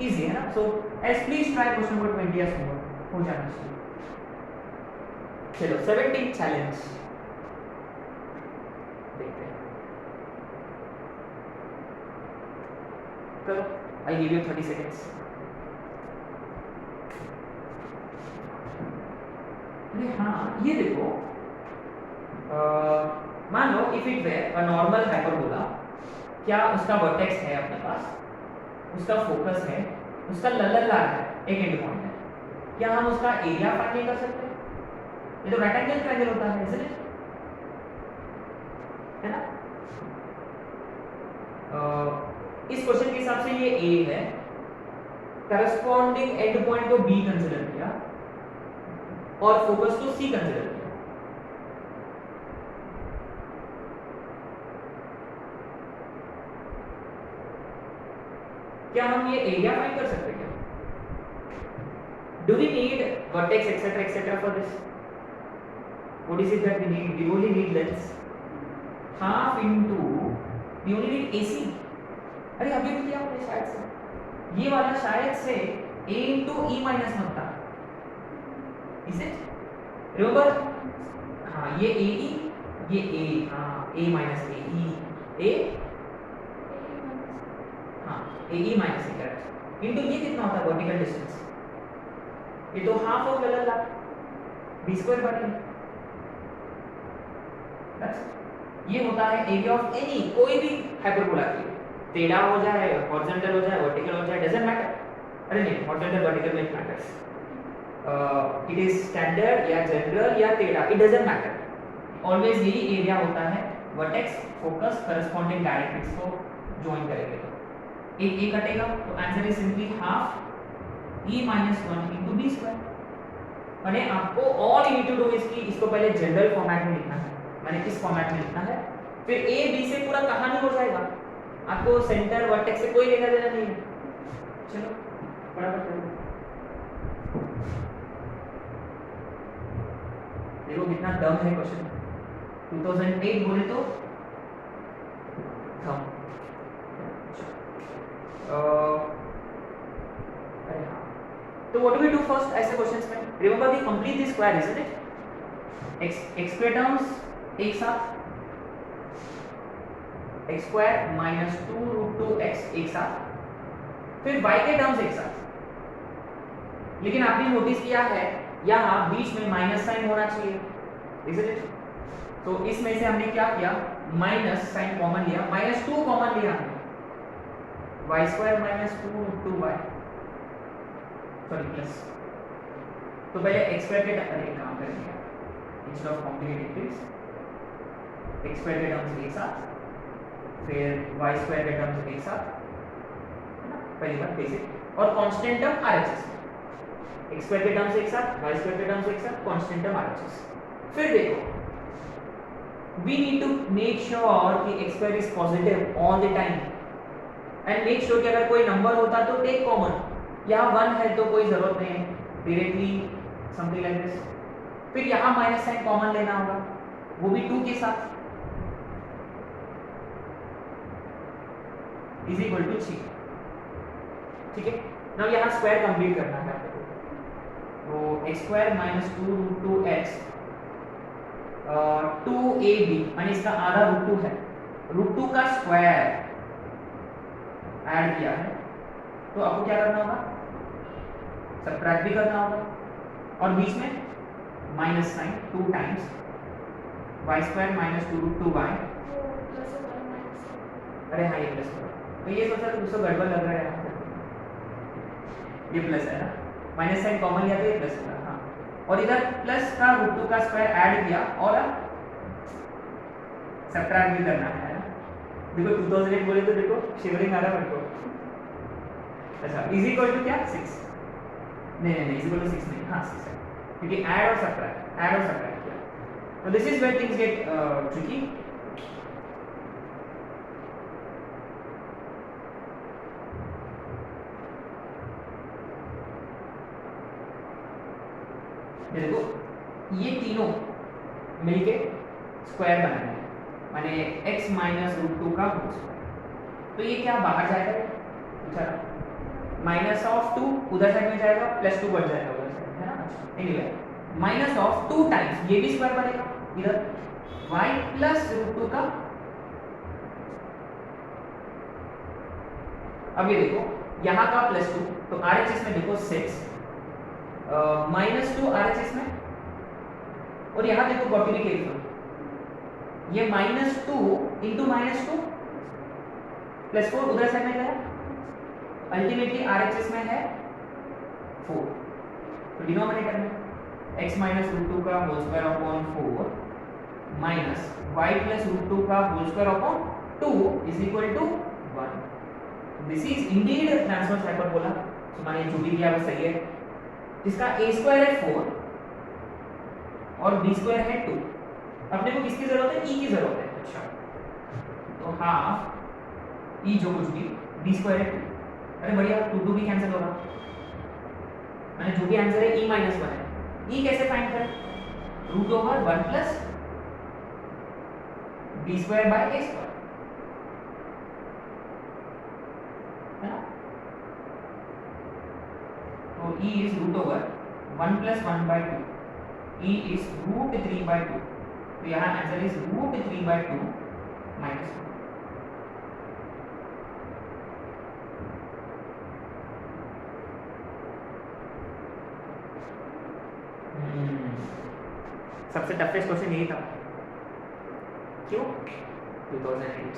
इजी है ना। So yes please try question number 20 एस हो जाना चाहिए। चलो 17 चैलेंज देखते हैं। चलो आई गिव यू 30 सेकंड्स। अरे हाँ, ये देखो, मान लो if it were a normal hyperbola, क्या उसका वर्टेक्स है अपने पास, उसका फोकस है, उसका लल्ललार है, एक एंड पॉइंट है, क्या हम उसका एरिया फाइंड नहीं कर सकते? ये तो रेक्टेंगल ट्रायंगल होता है, इसलिए है ना। इस क्वेश्चन के हिसाब से ये A है, करस्पॉन्डिंग एंड पॉइंट को B कंसीडर किया और फोकस को C कंसीडर किया। क्या हम ये एरिया फाइंड कर सकते हैं? Do we need vertex etc for this? What is it that we need? We only need length half into we only need AC। अरे अभी भी किया हमने शायद से, ये वाला शायद से A into E minus में था, is it? Remember? हाँ ये AE, ये A, हाँ A minus AE, A हाँ AE minus A correct, into ये कितना होता है वर्टिकल डिस्टेंस? ये तो हाफ ऑफ लल्ला बी स्क्वायर बाई ये होता है एरिया ऑफ एनी कोई भी हाइपरबोला की, टेढ़ा हो जाए, हॉरिजॉन्टल हो जाए, वर्टिकल हो जाए, डजंट मैटर। अरे नहीं, हॉरिजॉन्टल वर्टिकल में मैटर्स, इट इज स्टैंडर्ड या जनरल या टेढ़ा, इट डजंट मैटर। ऑलवेज यही एरिया होता है, वर्टेक्स फोकस करस्पॉन्डिंग डायरेक्ट्रिक्स को ज्वाइन करेंगे तो एक ए कटेगा, तो answer is simply half E minus 1 into B square। मैंने आपको all you need to do is कि इसको पहले जनरल फॉर्मेट में लिखना है, मैंने इस फॉर्मेट में लिखना है, फिर A B से पूरा कहानी हो जाएगा, आपको सेंटर वर्टेक्स से कोई लेना देना नहीं है। चलो फटाफट करो, देखो कितना दम है क्वेश्चन। 2008 बोले तो थम। अरे हाँ, तो what do we do first ऐसे क्वेश्चंस में? Remember we complete the square, isn't it? x square terms एक साथ, x square minus 2 root 2x एक साथ, फिर y के टर्म्स एक साथ। लेकिन आपने नोटिस किया है यहाँ बीच में माइनस साइन होना चाहिए, isn't it? तो इसमें से हमने क्या किया, माइनस साइन कॉमन लिया, -2 कॉमन लिया हमने, y square minus 2 root 2y sorry plus. तो पहले x स्क्वायर के टर्म काम करेंगे, instead of complicated things x square के टर्म्स एक साथ, फिर y स्क्वायर के टर्म्स एक साथ, है ना, पहली बात बेसिक, और कांस्टेंट टर्म RHS में, x स्क्वायर के टर्म्स एक साथ, y स्क्वायर के टर्म्स एक साथ, कांस्टेंट टर्म RHS। फिर देखो we need to make sure कि x square is positive all the time and make sure कि अगर कोई नंबर होता तो टेक कॉमन, यहाँ 1 है तो कोई जरूरत नहीं है, डायरेक्टली समथिंग लाइक दिस। फिर यहाँ माइनस साइन कॉमन लेना होगा, वो भी 2 के साथ, इज इक्वल टू 3। ठीक है, नाउ यहाँ स्क्वायर कंप्लीट करना है आपको, तो x square minus 2 root 2x 2ab माने इसका आधा रूट 2 है, √2 का स्क्वायर ऐड किया है तो आपको क्या करना होगा, सबट्रैक्ट भी करना होगा और बीच में minus sign 2 times y square minus 2√2y। अरे हाँ ये प्लस करो, तो ये सोचा तो उसको गड़बड़ लग रहा है यहाँ, ये प्लस है ना, माइनस साइन कॉमन लिया तो ये प्लस होगा। हाँ, और इधर प्लस का √2 का स्क्वायर ऐड किया और सबट्रैक्ट भी करना है ना। देखो 2008 बोले तो देखो शिवरिंग आ रहा है मेरे को। अच्छा इज इक्वल टू क्या 6, नहीं इज इक्वल टू 6 नहीं, हाँ 6 है क्योंकि ऐड और सबट्रैक्ट किया। तो this is where things get tricky. देखो ये तीनों मिलके स्क्वायर बनाएंगे, माने x माइनस √2 का होल स्क्वायर। तो ये क्या बाहर जाएगा, अच्छा माइनस ऑफ 2 उधर साइड में जाएगा, प्लस 2 बढ़ जाएगा उधर साइड, है ना। एनीवे माइनस ऑफ 2 टाइम्स ये भी स्क्वायर बनेगा इधर y प्लस √2 का। अब ये देखो यहाँ का प्लस 2, तो RHS में देखो 6 माइनस 2 RHS में, और यहाँ देखो गॉट टू बी केयरफुल, ये माइनस 2 इंटू माइनस 2 प्लस 4 उधर साइड में गया, अल्टीमेटली RHS में है 4, तो डिनोमिनेटर में x माइनस √2 का whole square upon 4 minus y plus √2 का whole square upon 2 is equal to 1। This is indeed transverse hyperbola, तो माने जो भी किया वो सही है। जिसका a स्क्वायर है 4 और b स्क्वायर है 2, अपने को किसकी जरूरत है, e की जरूरत है। अच्छा तो हाफ e जो कुछ भी b स्क्वायर है 2, अरे बढ़िया 2 भी कैंसिल होगा, मैंने जो भी आंसर है e माइनस 1 है। e कैसे फाइंड करें, √1 plus b square by a square, है ना। तो e is √1 plus 1 by 2, e is √3 by 2, तो यहाँ आंसर इज √3 by 2 माइनस 1। सबसे टफेस्ट क्वेश्चन यही था, क्यों 2008।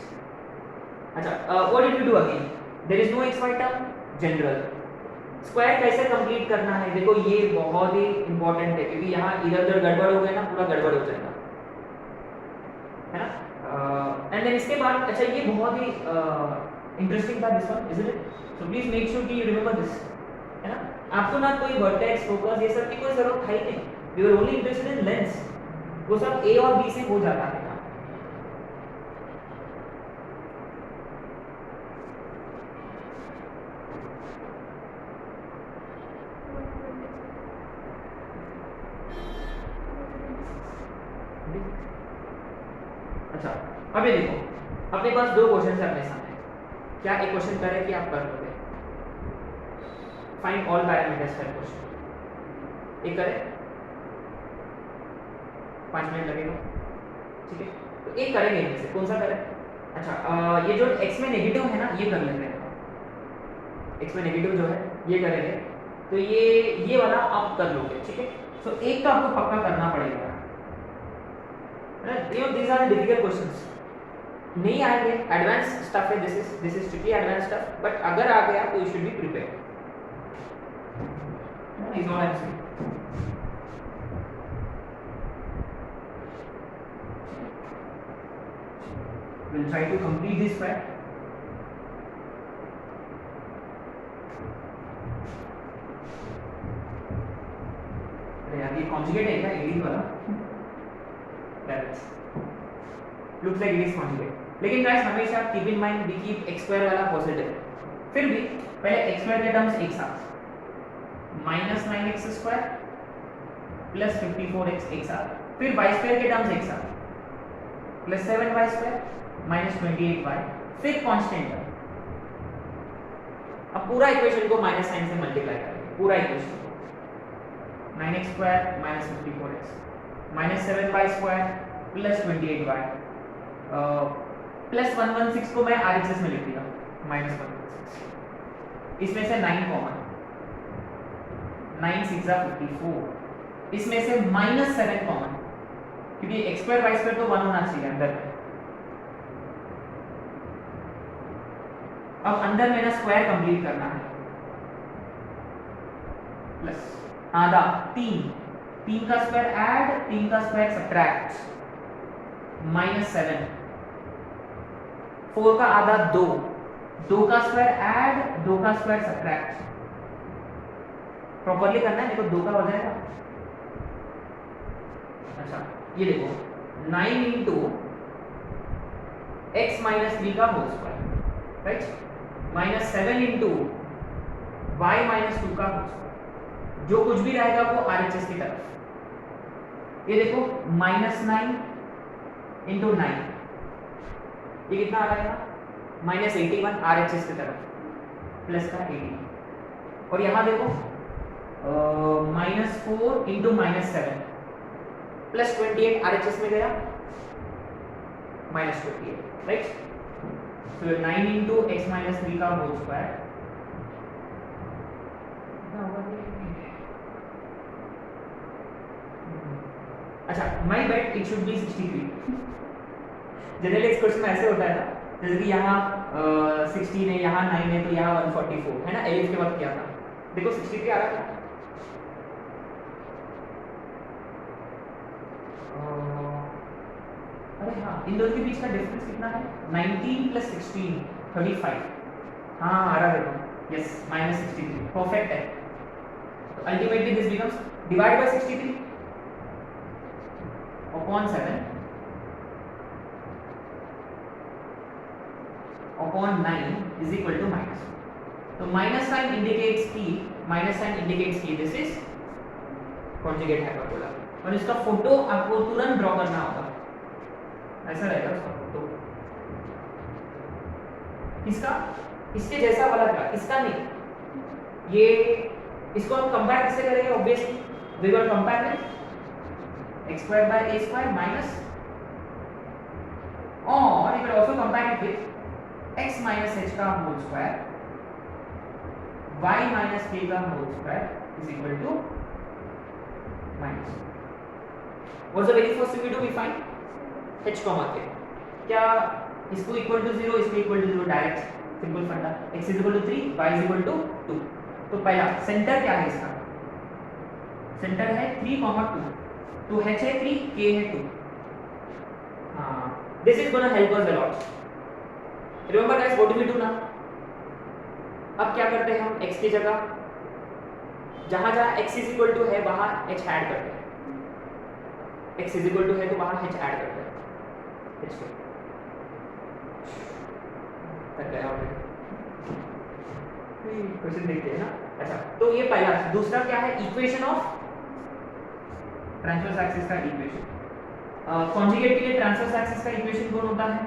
अच्छा what did you do again, there is no xy term, general square कैसे कंप्लीट करना है। देखो ये बहुत ही इंपॉर्टेंट है क्योंकि यहाँ इधर उधर गड़बड़ हो गया ना, पूरा गड़बड़ हो जाएगा, है ना। एंड देन इसके बाद अच्छा ये बहुत ही इंटरेस्टिंग था this one, isn't it, so please make sure कि यू रिमेंबर दिस, है ना। आपको ना कोई वर्टेक्स फोकस ये सब की कोई जरूरत है ही नहीं, we are only interested in lens, वो सब a और b से हो जाता है। अच्छा अब ये देखो अपने पास दो क्वेश्चन है अपने सामने, क्या एक क्वेश्चन करे कि आप कर लोगे, फाइंड ऑल पैरामीटर्स का क्वेश्चन, एक करे 5 मिनट लगेगा, ठीक है। तो एक करेंगे इनमें से, कौन सा करें। अच्छा ये जो x में नेगेटिव है ना ये कर लेते हैं, x में नेगेटिव जो है ये करेंगे, तो ये वाला आप कर लोगे, ठीक है। सो एक तो आपको पक्का करना पड़ेगा, you know these are the difficult questions, नहीं आएंगे एडवांस स्टफ है, this is strictly advance stuff, but अगर आ गया तो you should be prepared, is all I am saying. we'll try to complete this fact। यार ये कॉन्जुगेट है क्या, एडीज वाला, looks like it is conjugate, लेकिन गाइस हमेशा keep in mind we keep x square वाला पॉजिटिव, फिर भी पहले x स्क्वायर के टर्म्स एक साथ, -9x स्क्वायर प्लस 54x एक साथ, फिर y स्क्वायर के टर्म्स एक साथ, plus 7y square minus 28y, फिर कांस्टेंट टर्म। अब पूरा इक्वेशन को माइनस साइन से मल्टीप्लाई करेंगे, पूरा equation 9x square minus 54x minus 7y square plus 28y plus 116 को मैं RHS में लिख दिया माइनस 116, इसमें से 9 कॉमन, 9 6 54, इसमें से माइनस 7 कॉमन, क्योंकि x स्क्वायर y स्क्वायर तो 1 होना चाहिए अंदर में। अब अंदर मेरा स्क्वायर कंप्लीट करना है, प्लस आधा 3 का स्क्वायर ऐड, 3 का स्क्वायर सब्ट्रैक्ट, माइनस 7, 4 का आधा 2 का स्क्वायर ऐड, 2 का स्क्वायर सब्ट्रैक्ट, प्रॉपर्ली करना है, देखो 2 का हो जाएगा। अच्छा ये देखो 9 इंटू x माइनस 3 का whole square, right, minus 7 into y minus 2 का होल स्क्वायर, जो कुछ भी रहेगा वो RHS की तरफ। ये देखो -9 इंटू 9, ये कितना आ जाएगा, -81 RHS की तरफ, प्लस का 80, और यहाँ देखो -4 इंटू -7 प्लस 28 RHS में गया, -28, राइट। तो 9 इंटू x माइनस 3 का होल स्क्वायर, अच्छा my bet it should be 63। Generally इस क्वेश्चन में ऐसे होता है ना, जैसे कि यहाँ 16 है, यहाँ 9 है, तो यहाँ 144 है ना, एलिफ के वक्त किया था, देखो 63 आ रहा था। अरे हाँ, इन दोनों के बीच का डिफरेंस कितना है, 19 प्लस 16 35, हाँ आ रहा है, देखो यस -63, परफेक्ट है। तो ultimately this becomes divide by 63 upon 7 upon 9 is equal to minus. तो माइनस साइन इंडिकेट्स की दिस इज कॉन्जुगेट हाइपरबोला, और इसका फोटो आपको तुरंत ड्रॉ करना होगा, ऐसा रहेगा उसका फोटो, इसका इसके जैसा वाला का, इसका नहीं, ये इसको हम कंपेयर कैसे करेंगे, obviously we will compare with x square by a square minus, और you can also compare it with x minus h का whole square, y minus k का whole square is equal to minus. What's the very first thing we do? We find h comma k. क्या इसको equal to 0, इसको equal to 0, डायरेक्ट सिंपल फंडा, x is equal to 3, y is equal to 2। तो पहला सेंटर क्या है इसका, सेंटर है 3, 2, तो h है 3, k है 2। हाँ, this is gonna help us a lot. Remember guys, what do we do now? अब क्या करते हैं हम, x की जगह जहां जहां x is equal to है वहां h ऐड करते हैं, x is equal to है तो वहां h ऐड करते हैं, h को तक गया ऑलरेडी, क्वेश्चन देखते हैं ना। अच्छा तो ये पहला, दूसरा क्या है, इक्वेशन ऑफ ट्रांसवर्स एक्सिस का इक्वेशन, कॉन्जुगेट के लिए ट्रांसवर्स एक्सिस का इक्वेशन कौन होता है,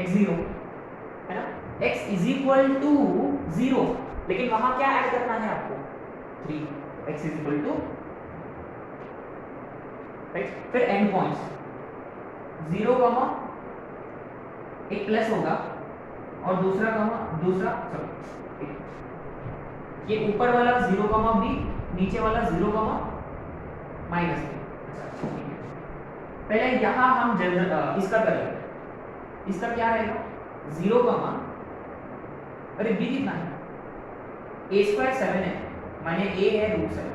x0 है ना, x इज इक्वल टू 0, लेकिन वहां क्या ऐड करना है आपको, 3, x is equal to, right. फिर एंड पॉइंट्स 0, एक प्लस होगा और दूसरा ये ऊपर वाला 0, b, नीचे वाला 0, माइनस। पहले यहां हम इसका कर लेंगे, इसका क्या रहेगा, 0, अरे b कितना है, a स्क्वायर 7 है, माने a है √7,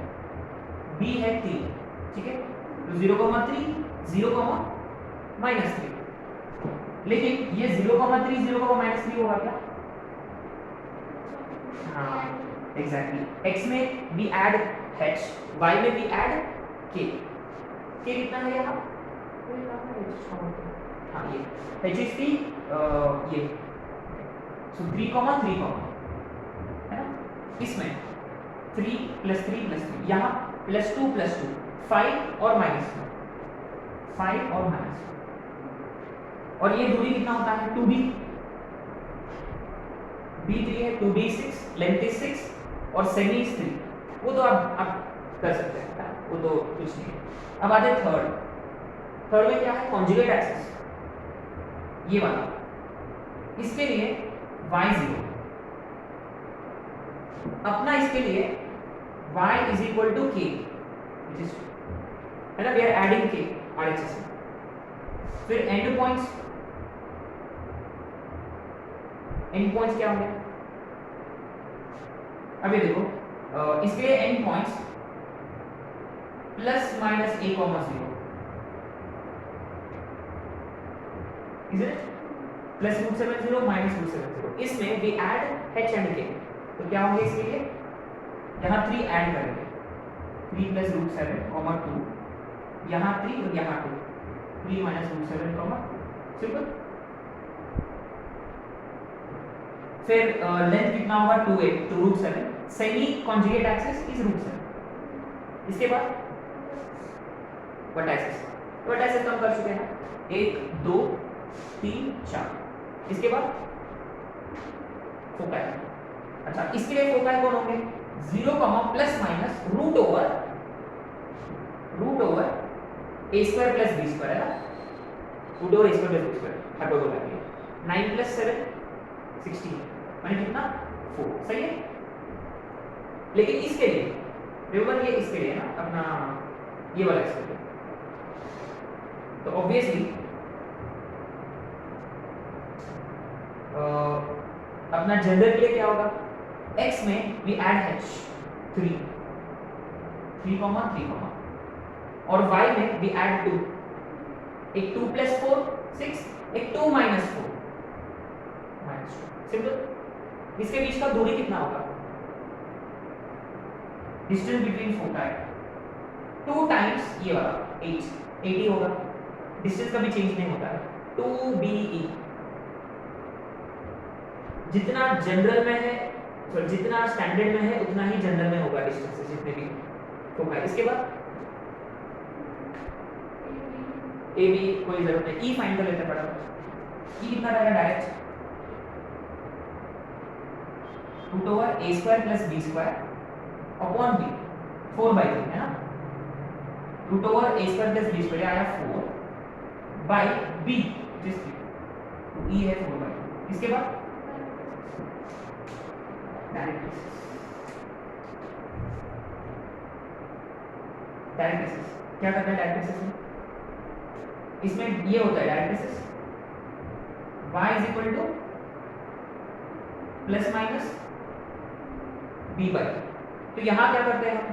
b है 3, ठीक है, तो 0, 0, -3, लेकिन ये 0, 3, 0, -3 होगा क्या, हाँ एग्जैक्टली, x में we add h, y में we add k, k कितना है यहाँ, हाँ ये h is the ये so 3, 3, है ना, इसमें 3 + 3 + 3, यहाँ +2 + 2, 5 और -2, 5 और -2, और ये दूरी कितना होता है, 2b, b3 है, 2b 6, लेंथ इज 6 और सेमी इज 3, वो तो आप कर सकते हैं, वो तो कुछ नहीं है। अब आते थर्ड में क्या है, कॉन्जुगेट एक्सिस, ये वाला, इसके लिए y 0, अपना इसके लिए y is equal to k, है ना, we are adding k RHS में। फिर एंड पॉइंट्स क्या होंगे? अभी देखो, इसके लिए end points plus minus a, 0, is it, plus √70 minus √70। इसमें we add h and k, तो क्या होंगे इसके लिए? यहाँ 3 ऐड करेंगे, 3 प्लस √7, 2, यहाँ 3 और यहाँ 2, 3 माइनस √7, 2, सिंपल। फिर लेंथ कितना होगा? 2a to √7, semi conjugate axis is √7। इसके बाद वर्टाइसिस हम कर चुके हैं, 1 2 3 4। इसके बाद फोकाई। अच्छा, इसके लिए फोकाई कौन होंगे? 0, plus minus root over a square plus b square, है ना, root over a square plus b square, hyperbola है। 9 प्लस 7 16, माने कितना? 4, सही है। लेकिन इसके लिए रिमेंबर, ये इसके लिए ना, अपना ये वाला इसके लिए, तो ऑब्वियसली अपना जनरल के लिए क्या होगा? x में वी ऐड h 3, और y में वी ऐड 2, एक 2 प्लस 4 6, एक 2 माइनस 4 सिंपल। इसके बीच का दूरी कितना होगा? डिस्टेंस बिटवीन फोकाई 2 टाइम्स ये वाला 80 होगा, डिस्टेंस कभी चेंज नहीं होता है, 2BE। जितना जनरल में है, जितना स्टैंडर्ड में है उतना ही जनरल में होगा डिस्टेंस, जितने भी फोकाई। इसके बाद AB कोई जरूरत नहीं, E फाइंड कर लेते हैं फटाफट। E कितना रहेगा? Direct root over a square plus b square upon b, 4/3, है ना, root over a square plus b square आया 4 बाय b, जिस तो e है 4/3। इसके बाद डायरेक्ट क्या करना है डायरेक्ट में? इसमें ये होता है direct y is equal to plus minus b by, तो यहाँ क्या करते हैं हम?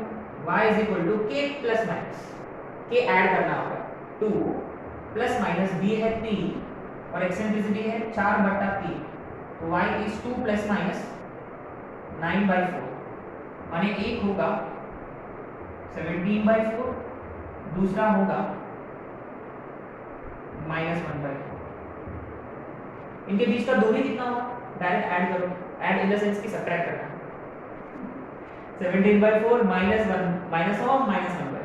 y is equal to k plus minus, k add करना होगा, 2 प्लस माइनस b है 3 और एक्सेंट्रिसिटी है 4/3, तो y इज 2 प्लस माइनस 9/4, माने एक होगा 17/4, दूसरा होगा -1/4। इनके बीच का दूरी कितना होगा? डायरेक्ट ऐड करो, ऐड इन द सेंस कि सबट्रैक्ट करना, 17/4 -1/4,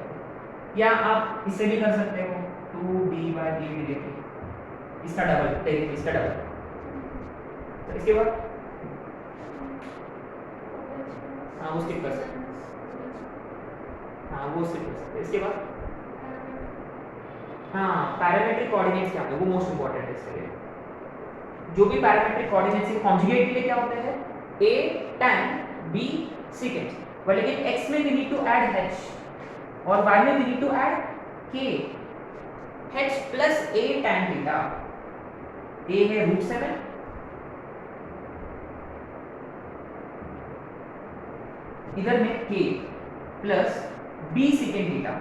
या आप इससे भी कर सकते हो 2b/b डायरेक्टली, इसका डबल, इसका डबल। तो इसके बाद हाँ वो स्किप कर सकते हैं, हाँ वो स्किप कर सकते हैं। इसके बाद हाँ पैरामेट्रिक कोऑर्डिनेट्स क्या होते हैं, वो मोस्ट इंपॉर्टेंट है इसके लिए। जो भी पैरामेट्रिक कोऑर्डिनेट्स के कॉन्जुगेट के लिए क्या होते हैं? a tan b secant, but लेकिन x में we need to add h और y में we need to add k, h plus a tan theta, a है √7, इधर में k plus b secant theta,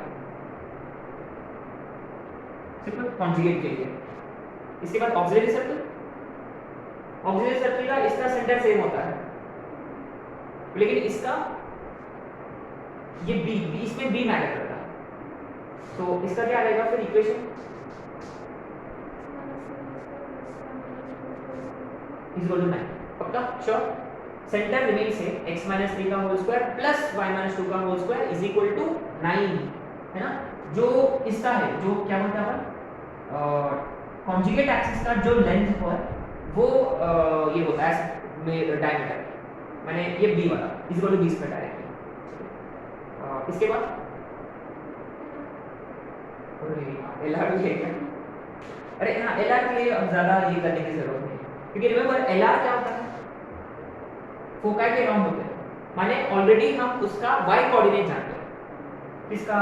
सिर्फ कॉन्जुगेट के लिए। इसके बाद ऑक्सिलरी सर्कल का इसका सेंटर सेम होता है, लेकिन इसका ये b, इसमें b मैटर करता है, तो इसका क्या रहेगा फिर इक्वेशन? इज इक्वल टू 9, पक्का श्योर। सेंटर रिमेन से x - 3 का होल स्क्वायर प्लस y - 2 का whole square is equal to 9, है ना। जो इसका है, जो क्या बोलते हैं अपन, कॉन्जुगेट एक्सिस का जो लेंथ है वो ये होता है डायमीटर, मैंने ये b वाला is equal to b square directly. इसके बाद LR भी है क्या? अरे हाँ, एल आर के लिए अब ज़्यादा ये करने की जरूरत नहीं, क्योंकि रिमेंबर एल आर क्या होता है, फोकाई के अराउंड होते हैं, माने ऑलरेडी हम उसका वाई कोऑर्डिनेट जानते हैं किसका।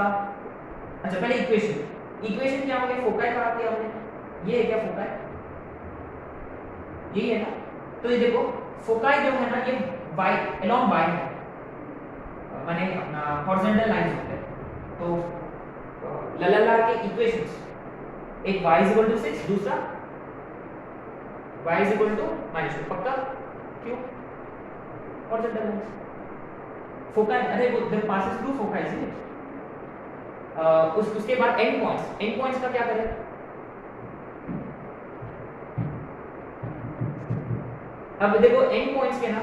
अच्छा पहले इक्वेशन क्या होगी, फोकाई कहाँ थी हमने, ये है क्या फोकाई, यही है ना। तो ये देखो फोकाई जो है ना ये वाई अलोंग वाई है, माने अपना हॉरिजॉन्टल लाइंस होते हैं। तो ललालार के इक्वेशंस, एक y इज इक्वल टू 6, दूसरा y इज इक्वल टू -2, पक्का, क्यों, हॉरिजॉन्टल लाइंस फोकाई, अरे वो दैट पासेस थ्रू फोकाई से उसके बाद एंड पॉइंट्स का क्या करें, अब देखो एंड पॉइंट्स के ना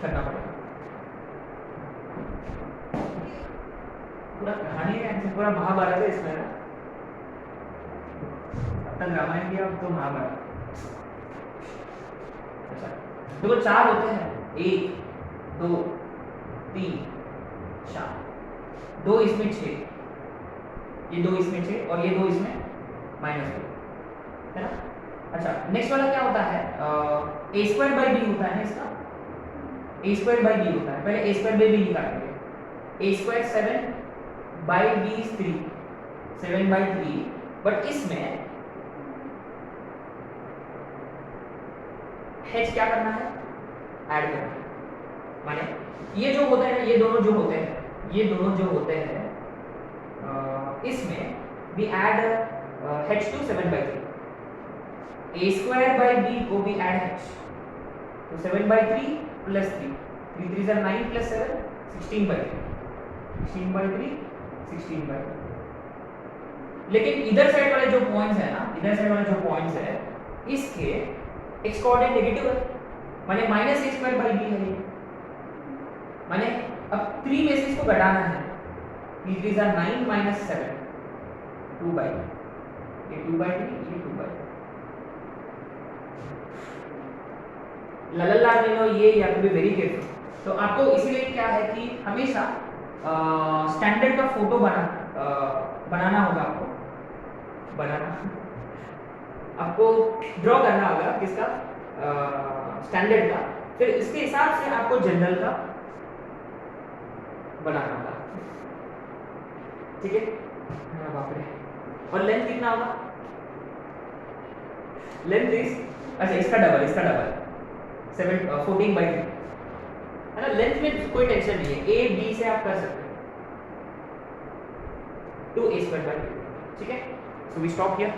करना पड़ेगा, पूरा कहानी है, पूरा महाभारत है इसमें ना, अब तक रामायण किया, अब तो महाभारत। अच्छा देखो 4 होते हैं, 1 2 3 4, 2 इसमें 6, ये 2 इसमें 6 और ये 2 इसमें -2, है ना। अच्छा नेक्स्ट वाला क्या होता है, a स्क्वायर बाई बी होता है ना इसका, a स्क्वायर बाई बी होता है, पहले a स्क्वायर बाई बी निकालेंगे, a square 7 by b is 3, 7 by 3, but इसमें h क्या करना है, ऐड करना है, माने ये जो होता है ना, ये दोनों जो होते हैं इसमें we add h to 7 by 3, a square by b को भी add h, तो 7 by 3 plus 3, 3 3 are 9 plus 7 16 by 3, 16 by 3 16 by 3। लेकिन इधर साइड वाले जो पॉइंट्स है इसके x कोऑर्डिनेट नेगेटिव है, माने -a स्क्वायर बाई b है ये, माने अब 3 में से इसको घटाना है, 3 3 are 9 minus 7, 2 by 3, ये 2 by 3, ये 2 by 3, ललला ले लो ये, या तो बी वेरी केयरफुल। तो आपको इसीलिए क्या है कि हमेशा स्टैंडर्ड का फोटो बनाना होगा, आपको ड्रॉ करना होगा किसका, स्टैंडर्ड का, फिर इसके हिसाब से आपको जनरल का बनाना होगा, ठीक है। हाँ बाप रे, और लेंथ कितना होगा, लेंथ इज, अच्छा इसका डबल 14 by 3, है ना। लेंथ में कोई टेंशन नहीं है, a b से आप कर सकते हैं, 2a² by 3, ठीक है। So we stop here.